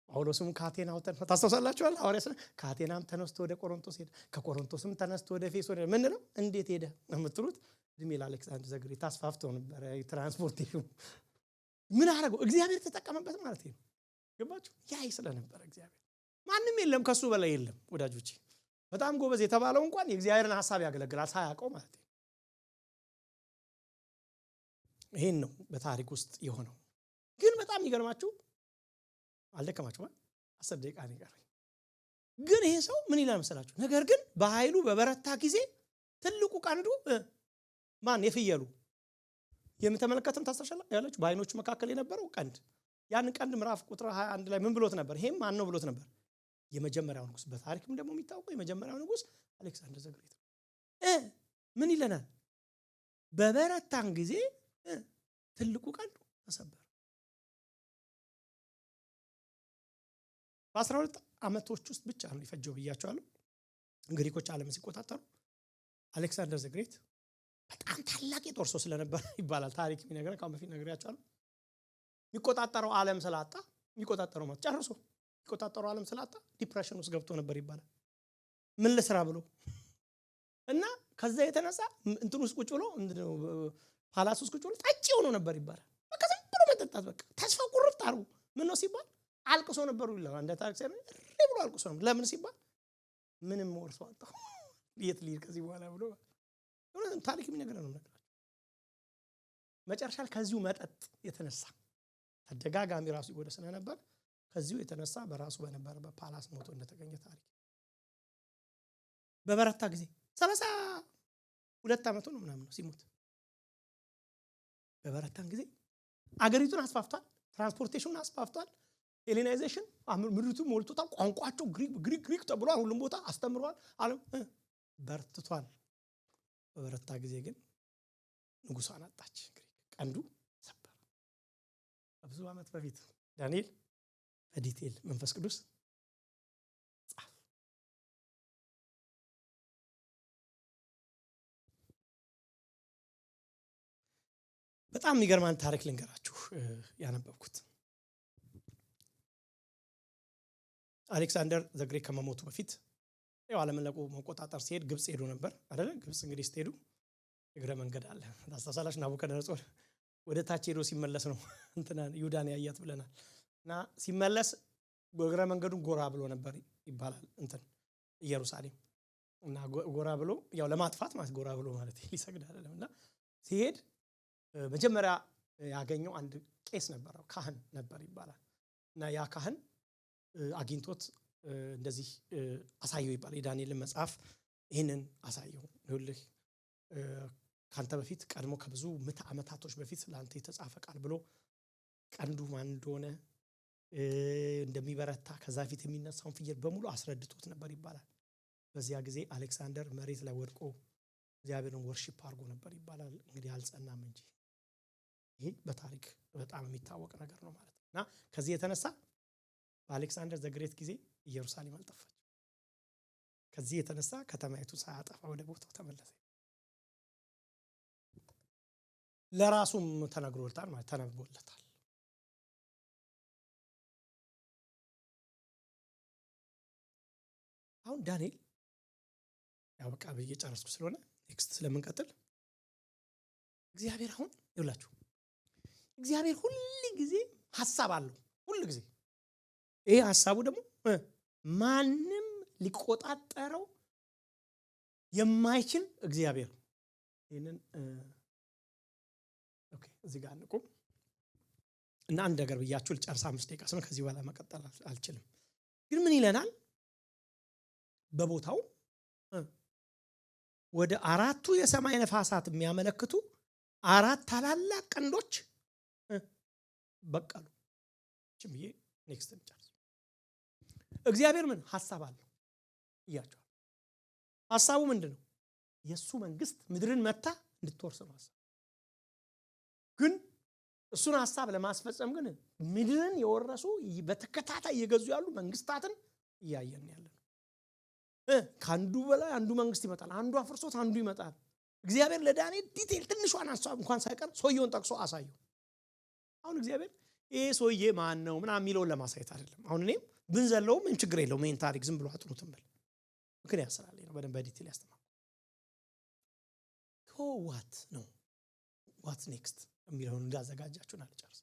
ጳውሎስም ከአቴና ወጥቶ ታስተውላላችኋል። ሐዋርያት ከአቴናም ተነስቶ ወደ ቆሮንቶስ ሄደ፣ ከቆሮንቶስም ተነስቶ ወደ ኤፌሶን ሄደ። ምን ነው እንዴት ሄደ የምትሉት? እድሜ ለአሌክሳንደር ዘግሬት ታስፋፍተው ነበር ትራንስፖርቴሽኑ። ምን አደረገው? እግዚአብሔር ተጠቀመበት ማለት ነው። ገባችሁ? ያይ ስለነበረ እግዚአብሔር ማንም የለም ከሱ በላይ የለም ወዳጆቼ። በጣም ጎበዝ የተባለው እንኳን የእግዚአብሔርን ሐሳብ ያገለግላል ሳያውቀው ማለት ነው። ይሄን ነው በታሪክ ውስጥ የሆነው። ግን በጣም ይገርማችሁ አልደከማችሁ 10 ደቂቃ ነው የቀረኝ። ግን ይሄ ሰው ምን ይላል መሰላችሁ? ነገር ግን በኃይሉ በበረታ ጊዜ ትልቁ ቀንዱ ማን? የፍየሉ የምተመለከተም ታስተሻላ ያለችው በአይኖቹ መካከል የነበረው ቀንድ። ያን ቀንድ ምዕራፍ ቁጥር 21 ላይ ምን ብሎት ነበር? ይሄም ማን ነው ብሎት ነበር? የመጀመሪያው ንጉስ፣ በታሪክም ደግሞ የሚታወቀው የመጀመሪያው ንጉስ አሌክሳንደር ዘግሬት። ምን ይለናል? በበረታን ጊዜ ትልቁ ቀንዱ ተሰበረ። በ12 ዓመቶች ውስጥ ብቻ ነው ይፈጀው ብያቸዋለሁ። ግሪኮች ዓለም ሲቆጣጠሩ አሌክሳንደር ዘግሬት በጣም ታላቅ የጦር ሰው ስለነበር ይባላል ታሪክ የሚነግረን። ካሁን በፊት ነግሬያቸዋለሁ። የሚቆጣጠረው ዓለም ስላጣ የሚቆጣጠረው ማለት ጨርሶ የሚቆጣጠረው ዓለም ስላጣ ዲፕሬሽን ውስጥ ገብቶ ነበር ይባላል። ምን ልስራ ብሎ እና ከዛ የተነሳ እንትን ውስጥ ቁጭ ብሎ ፓላስ ውስጥ ቁጭ ብሎ ጠጪ ሆኖ ነበር ይባላል። በቃ ዝም ብሎ መጠጣት፣ በቃ ተስፋ ቁርጥ አድርጎ ምን ነው ሲባል አልቅሶ ነበሩ ይላል። አንደ ታሪክ ሳይሆን ብሎ አልቅሶ ነበር። ለምን ሲባል ምንም ወርሶ አጣው የት ልሂድ ከዚህ በኋላ ብሎ ታሪክ የሚነግረን ነው ነገር። መጨረሻ ከዚሁ መጠጥ የተነሳ ተደጋጋሚ ራሱ ይጎዳ ስለነበር ከዚሁ የተነሳ በራሱ በነበረበት ፓላስ ሞቶ እንደተገኘ ታሪክ። በበረታ ጊዜ 32 ዓመቱ ነው ምናምን ነው ሲሞት። በበረታን ጊዜ አገሪቱን አስፋፍቷል፣ ትራንስፖርቴሽኑን አስፋፍቷል፣ ሄሌናይዜሽን ምድሪቱ ሞልቶታል፣ ቋንቋቸው ግሪክ ተብሏል፣ ሁሉም ቦታ አስተምሯል፣ ዓለም በርትቷል። በበረታ ጊዜ ግን ንጉሷን አጣች። ቀንዱ ሰበር። ብዙ ዓመት በፊት ዳንኤል በዲቴል መንፈስ ቅዱስ ጻፍ። በጣም የሚገርማን ታሪክ ልንገራችሁ ያነበብኩት። አሌክሳንደር ዘግሬት ከመሞቱ በፊት ያው ዓለምን ለቆ መቆጣጠር ሲሄድ ግብጽ ሄዶ ነበር አይደል? ግብጽ እንግዲህ ስትሄዱ እግረ መንገድ አለ ታስተሳላሽ። ናቡከደነጾር ወደ ታች ሄዶ ሲመለስ ነው እንትና ይሁዳን ያያት ብለናል። እና ሲመለስ እግረ መንገዱን ጎራ ብሎ ነበር ይባላል እንትን ኢየሩሳሌም። እና ጎራ ብሎ ያው ለማጥፋት ማለት ጎራ ብሎ ማለት ሊሰግድ አይደለም። እና ሲሄድ መጀመሪያ ያገኘው አንድ ቄስ ነበረው፣ ካህን ነበር ይባላል። እና ያ ካህን አግኝቶት እንደዚህ አሳየው ይባላል። የዳንኤልን መጽሐፍ ይሄንን አሳየው። ይኸውልህ ካንተ በፊት ቀድሞ ከብዙ ምዕተ ዓመታቶች በፊት ለአንተ የተጻፈ ቃል ብሎ ቀንዱ ማን እንደሆነ እንደሚበረታ ከዛ ፊት የሚነሳውን ፍየል በሙሉ አስረድቶት ነበር ይባላል። በዚያ ጊዜ አሌክሳንደር መሬት ላይ ወድቆ እግዚአብሔርን ወርሺፕ አድርጎ ነበር ይባላል። እንግዲህ አልጸናም እንጂ ይሄ በታሪክ በጣም የሚታወቅ ነገር ነው ማለት ነው። እና ከዚህ የተነሳ በአሌክሳንደር ዘግሬት ጊዜ ኢየሩሳሌም አልጠፋች። ከዚህ የተነሳ ከተማይቱን ሳያጠፋ ወደ ቦታው ተመለሰ። ለራሱም ተነግሮታል ማለት ተነግሮለታል። አሁን ዳንኤል ያው በቃ እየጨረስኩ ስለሆነ ኔክስት ስለምንቀጥል እግዚአብሔር አሁን ይውላችሁ እግዚአብሔር ሁሉ ጊዜ ሐሳብ አለው። ሁሉ ጊዜ ይሄ ሐሳቡ ደግሞ ማንም ሊቆጣጠረው የማይችል እግዚአብሔር ይሄንን ኦኬ እዚህ ጋር እንቁም እና አንድ ነገር ብያችሁ ልጨርስ። 5 ደቂቃ ስለሆነ ከዚህ በኋላ መቀጠል አልችልም። ግን ምን ይለናል? በቦታው ወደ 4ቱ የሰማይ ነፋሳት የሚያመለክቱ 4 ታላላቅ ቀንዶች በቀሉ። እቺ ኔክስት እንጨርስ። እግዚአብሔር ምን ሐሳብ አለው እያቸው። ሐሳቡ ምንድነው? የሱ መንግስት ምድርን መታ እንድትወርስ ነው ሐሳብ። ግን እሱን ሐሳብ ለማስፈጸም ግን ምድርን የወረሱ በተከታታይ እየገዙ ያሉ መንግስታትን እያየን ያለን ከአንዱ በላይ አንዱ መንግስት ይመጣል፣ አንዱ አፍርሶት አንዱ ይመጣል። እግዚአብሔር ለዳንኤል ዲቴል ትንሿን ሐሳብ እንኳን ሳይቀር ሰውየውን ጠቅሶ አሳየው። አሁን እግዚአብሔር ይሄ ሰውዬ ማን ነው ምናምን የሚለውን ለማሳየት አይደለም። አሁን እኔም ብንዘለውም ምን ችግር የለውም። ይሄን ታሪክ ዝም ብሎ አጥኑትም ብል ምክንያት ስላለኝ ነው በደንብ በዲቴል ያስተማርኩት። ዋት ነው ዋት ኔክስት የሚለውን እንዳዘጋጃችሁን አልጨርስ።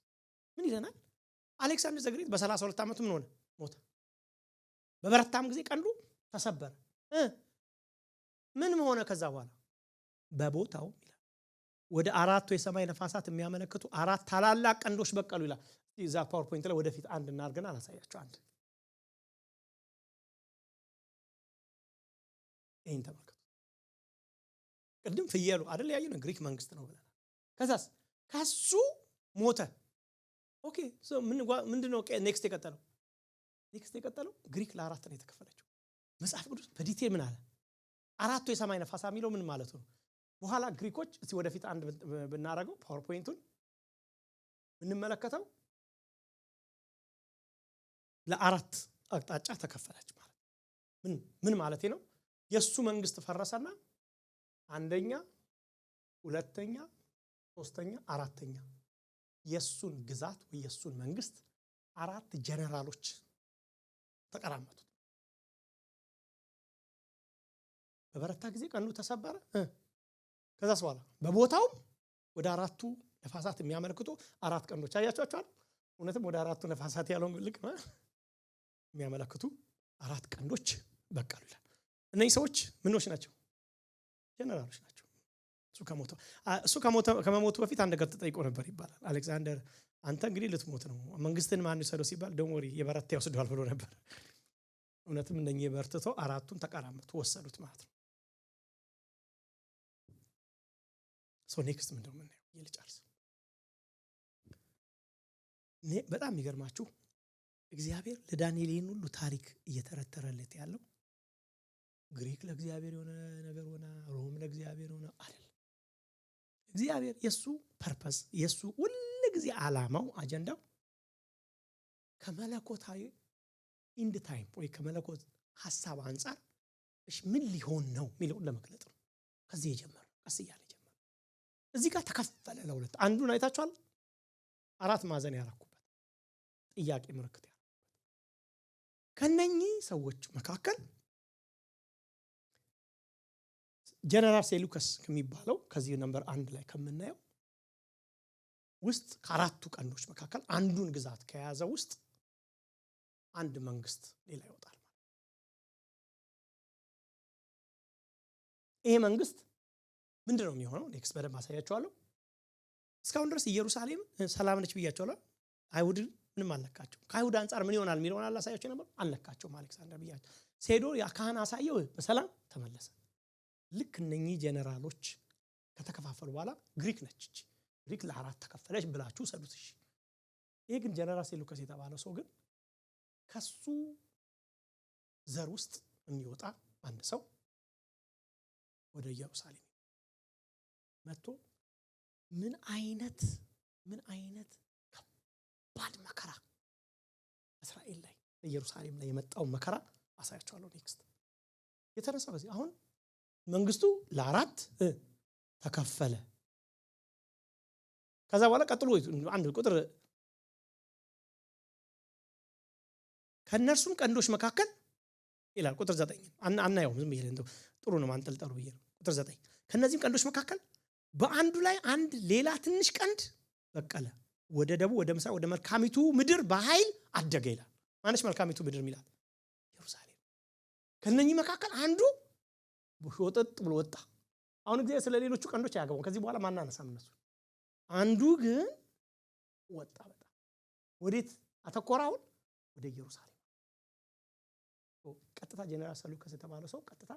ምን ይለናል? አሌክሳንደር ዘግሬት በ32 ዓመቱ ምን ሆነ? ሞተ። በበረታም ጊዜ ቀንዱ ተሰበረ። ምን ሆነ? ከዛ በኋላ በቦታው ይላል ወደ አራቱ የሰማይ ነፋሳት የሚያመለክቱ አራት ታላላቅ ቀንዶች በቀሉ ይላል። እዛ ፓወርፖይንት ላይ ወደፊት አንድ እናርገና አላሳያችሁ። አንድ ይሄን ተመልከቱ። ቅድም ፍየሉ አይደል ያየነው ግሪክ መንግስት ነው ብለናል። ከዛስ ከሱ ሞተ። ኦኬ ሶ ምንድነው ኔክስት የቀጠለው? ኔክስት የቀጠለው ግሪክ ለአራት ነው የተከፈለችው። መጽሐፍ ቅዱስ በዲቴል ምን አለ? አራቱ የሰማይ ነፋሳት የሚለው ምን ማለት ነው? በኋላ ግሪኮች እስቲ ወደፊት አንድ ብናረገው ፓወርፖይንቱን እንመለከተው። ለአራት አቅጣጫ ተከፈለች ማለት ምን ማለት ነው? የሱ መንግስት ፈረሰና አንደኛ፣ ሁለተኛ፣ ሶስተኛ፣ አራተኛ የሱን ግዛት ወይ የሱን መንግስት አራት ጀነራሎች ተቀራመቱት። በበረታ ጊዜ ቀንዱ ተሰበረ። ከዛስ በኋላ በቦታው ወደ አራቱ ነፋሳት የሚያመለክቱ አራት ቀንዶች አያችኋቸዋል። እውነትም ወደ አራቱ ነፋሳት ያለውን ልክ የሚያመለክቱ አራት ቀንዶች በቀሉ ይላል። እነዚህ ሰዎች ምኖች ናቸው? ጀነራሎች ናቸው። እሱ ከመሞቱ በፊት አንድ ነገር ተጠይቆ ነበር ይባላል። አሌክሳንደር አንተ እንግዲህ ልትሞት ነው፣ መንግስትን ማን ይሰደው ሲባል ደሞሪ የበረታ ይወስደዋል ብሎ ነበር። እውነትም እነኚህ በርትቶ አራቱን ተቀራመቱ ወሰዱት ማለት ነው። ሶ ኔክስት ምንድነው የምናየው? ይልጨርስ። በጣም የሚገርማችሁ እግዚአብሔር ለዳንኤል ይህን ሁሉ ታሪክ እየተረተረለት ያለው ግሪክ ለእግዚአብሔር የሆነ ነገር ሆነ፣ ሮም ለእግዚአብሔር ሆነ አይደል። እግዚአብሔር የሱ ፐርፐስ የሱ ሁሉ ጊዜ ዓላማው አጀንዳው ከመለኮታዊ ኢንድ ታይም ወይ ከመለኮት ሐሳብ አንፃር እሺ ምን ሊሆን ነው የሚለውን ለመግለጥ ነው። ከዚህ የጀመረው ቀስ እያለ ጀመረ። እዚህ ጋር ተከፈለ ለሁለት። አንዱን አይታችኋል። አራት ማዕዘን ያረኩበት ጥያቄ ምልክት ያረኩበት ከነኚህ ሰዎች መካከል ጀነራል ሴሉከስ ከሚባለው ከዚህ ነምበር 1 ላይ ከምናየው ውስጥ ከአራቱ ቀንዶች መካከል አንዱን ግዛት ከያዘ ውስጥ አንድ መንግስት ሌላ ይወጣል ማለት። ይሄ መንግስት ምንድነው የሚሆነው? ኔክስት በደንብ አሳያችኋለሁ። እስካሁን ድረስ ኢየሩሳሌም ሰላም ነች ብያችኋለሁ። አይሁድ ምንም አልነካቸው። ከአይሁድ አንፃር ምን ይሆናል የሚለውን አላሳያችሁ ነበር። አልነካቸውም። አሌክሳንደር ብያቸው ሴዶ ያካህን አሳየው በሰላም ተመለሰ። ልክ እነኚህ ጀነራሎች ከተከፋፈሉ በኋላ ግሪክ ነች እቺ ግሪክ ለአራት ተከፈለች ብላችሁ ሰዱት። እሺ ይሄ ግን ጀነራል ሴሉከስ የተባለው ሰው ግን ከሱ ዘር ውስጥ የሚወጣ አንድ ሰው ወደ ኢየሩሳሌም መጥቶ ምን አይነት ከባድ መከራ እስራኤል ላይ ኢየሩሳሌም ላይ የመጣው መከራ አሳያችኋለሁ። ኔክስት የተነሳው በዚህ አሁን መንግስቱ ለአራት ተከፈለ። ከዛ በኋላ ቀጥሎ አንድ ቁጥር ከነርሱም ቀንዶች መካከል ይላል ቁጥር 9 አናየውም ዝም ብዬ እንደው ጥሩ ነው ማንጠልጠሉ ብዬ ነው። ቁጥር 9 ከነዚህም ቀንዶች መካከል በአንዱ ላይ አንድ ሌላ ትንሽ ቀንድ በቀለ፣ ወደ ደቡብ ወደ ምስራቅ ወደ መልካሚቱ ምድር በኃይል አደገ ይላል። ማነች መልካሚቱ ምድር ሚላት? ኢየሩሳሌም። ከነኚህ መካከል አንዱ ወጥጥ ብሎ ወጣ። አሁን እግዚአብሔር ስለ ሌሎቹ ቀንዶች አያገባውም። ከዚህ በኋላ ማናነሳም እነሱ። አንዱ ግን ወጣ። በጣም ወዴት አተኮራውን? ወደ ኢየሩሳሌም። ቀጥታ ጀነራል ሴሉከስ የተባለው ሰው ቀጥታ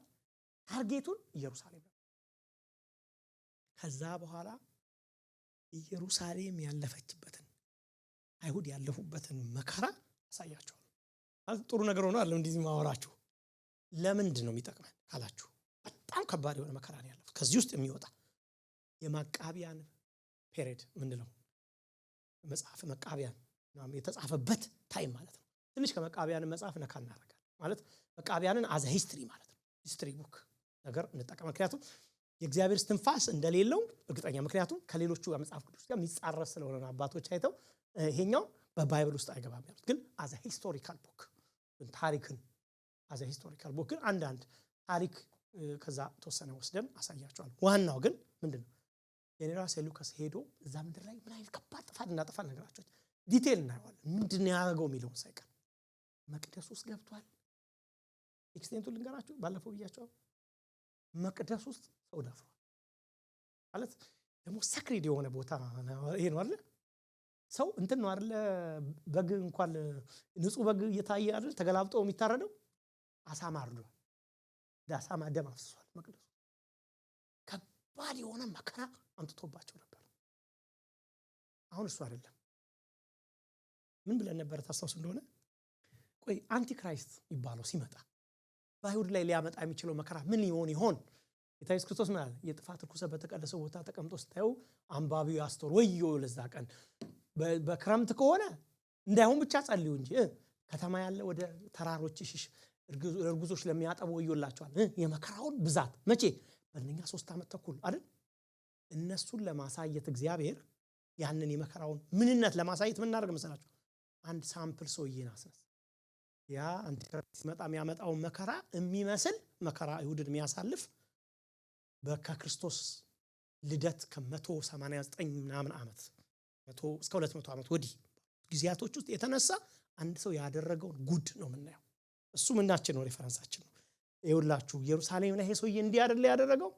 ታርጌቱን ኢየሩሳሌም ነው። ከዛ በኋላ ኢየሩሳሌም ያለፈችበትን አይሁድ ያለፉበትን መከራ አሳያቸዋለሁ። ጥሩ ነገር ሆኖ አይደለም እንደዚህ ማወራችሁ። ለምንድን ነው የሚጠቅመን ካላችሁ በጣም ከባድ የሆነ መከራ ነው ያለፉት። ከዚህ ውስጥ የሚወጣ የመቃቢያን ፔሪድ ምንድነው? መጽሐፍ መቃቢያን የተጻፈበት ታይም ማለት ነው። ትንሽ ከመቃቢያን መጽሐፍ ነካ እናደርጋለን። ማለት መቃብያንን አዘ ሂስትሪ ማለት ነው። ሂስትሪ ቡክ ነገር እንጠቀም። ምክንያቱም የእግዚአብሔር እስትንፋስ እንደሌለው እርግጠኛ፣ ምክንያቱም ከሌሎቹ መጽሐፍ ቅዱስ ጋር የሚጻረስ ስለሆነ አባቶች አይተው ይሄኛው በባይብል ውስጥ አይገባም ያሉት። ግን አዘ ሂስቶሪካል ቡክ ታሪክን አዘ ሂስቶሪካል ቡክ ግን አንዳንድ ታሪክ ከዛ ተወሰነ ወስደን አሳያቸዋለሁ። ዋናው ግን ምንድነው ጄኔራል ሴሉከስ ሄዶ እዛ ምድር ላይ ምን አይነት ከባድ ጥፋት እንዳጠፋ ነገራቸው። ዲቴል እናየዋለን። ምንድነው ያደረገው የሚለውን ሳይቀር መቅደስ ውስጥ ገብቷል። ኤክስቴንቱን ልንገራችሁ፣ ባለፈው ብያቸዋለሁ። መቅደስ ውስጥ ሰው ደፍሯል ማለት ደግሞ ሰክሬድ የሆነ ቦታ ይሄ ነው አይደል? ሰው እንትን ነው አይደል? በግ እንኳን ንጹህ በግ እየታየ አይደል ተገላብጦ የሚታረደው፣ አሳማ አርዷል። ዳሳማ ደም አፍስሷል። መቅደሱ ከባድ የሆነ መከራ አምጥቶባቸው ነበር። አሁን እሱ አይደለም። ምን ብለን ነበር ታስታውሱ እንደሆነ? ቆይ አንቲክራይስት ይባለው ሲመጣ በአይሁድ ላይ ሊያመጣ የሚችለው መከራ ምን ይሆን? ጌታ ኢየሱስ ክርስቶስ ማለት የጥፋት ርኩሰት በተቀደሰው ቦታ ተቀምጦ ስታዩ አንባቢው ያስተውል። ወዮ ለዛ ቀን። በክረምት ከሆነ እንዳይሆን ብቻ ጸልዩ እንጂ ከተማ ያለ ወደ ተራሮች ይሽሽ፣ እርጉዞች ለሚያጠቡ ወዮላቸዋል። የመከራውን ብዛት መቼ? በእነኛ 3 ዓመት ተኩል አይደል? እነሱን ለማሳየት እግዚአብሔር ያንን የመከራውን ምንነት ለማሳየት ምን እናደርግ መሰላችሁ? አንድ ሳምፕል ሰውዬን አስነሳ። ያ አንቲክራይስት ሲመጣ የሚያመጣውን መከራ የሚመስል መከራ አይሁድን የሚያሳልፍ በከክርስቶስ ልደት ከ189 ምናምን ዓመት እስከ 200 ዓመት ወዲህ ጊዜያቶች ውስጥ የተነሳ አንድ ሰው ያደረገውን ጉድ ነው የምናየው። እሱ ምናችን ነው? ሬፈረንሳችን ነው። ይኸውላችሁ ኢየሩሳሌም ላይ ይሄ ሰውዬ እንዲህ አይደለ ያደረገው?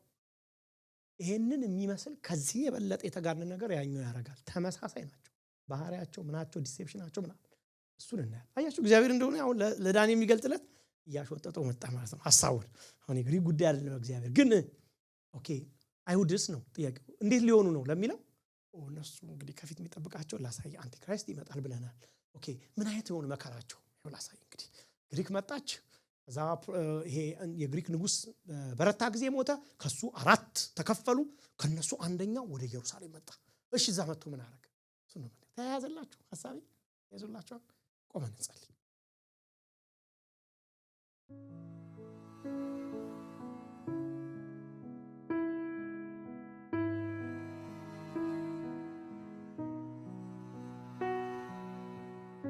ይሄንን የሚመስል ከዚህ የበለጠ የተጋነነ ነገር ያኛው ያደርጋል። ተመሳሳይ ናቸው ባህሪያቸው፣ ምናቸው፣ ዲሴፕሽናቸው ምናምን። እሱን እናያለን። አያችሁ እግዚአብሔር እንደሆነ አሁን ለዳን የሚገልጥለት እያሾጠጠው መጣ ማለት ነው ሐሳቡን። አሁን የግሪክ ጉዳይ አይደለም እግዚአብሔር ግን ኦኬ አይሁድስ ነው ጥያቄው። እንዴት ሊሆኑ ነው ለሚለው እነሱ እንግዲህ ከፊት የሚጠብቃቸው ላሳይ፣ አንቲክራይስት ይመጣል ብለናል። ኦኬ ምን አይነት የሆነ መከራቸው ይኸው ላሳይ። እንግዲህ ግሪክ መጣች። ከዛ ይሄ የግሪክ ንጉስ በረታ ጊዜ ሞተ። ከሱ 4 ተከፈሉ። ከነሱ አንደኛው ወደ ኢየሩሳሌም መጣ። እሺ እዛ መጥቶ ምን አደረገ? እሱ ነው ማለት ተያያዘላችሁ። ሐሳቤ ተያያዘላችሁ። ቆመን እንጸልይ።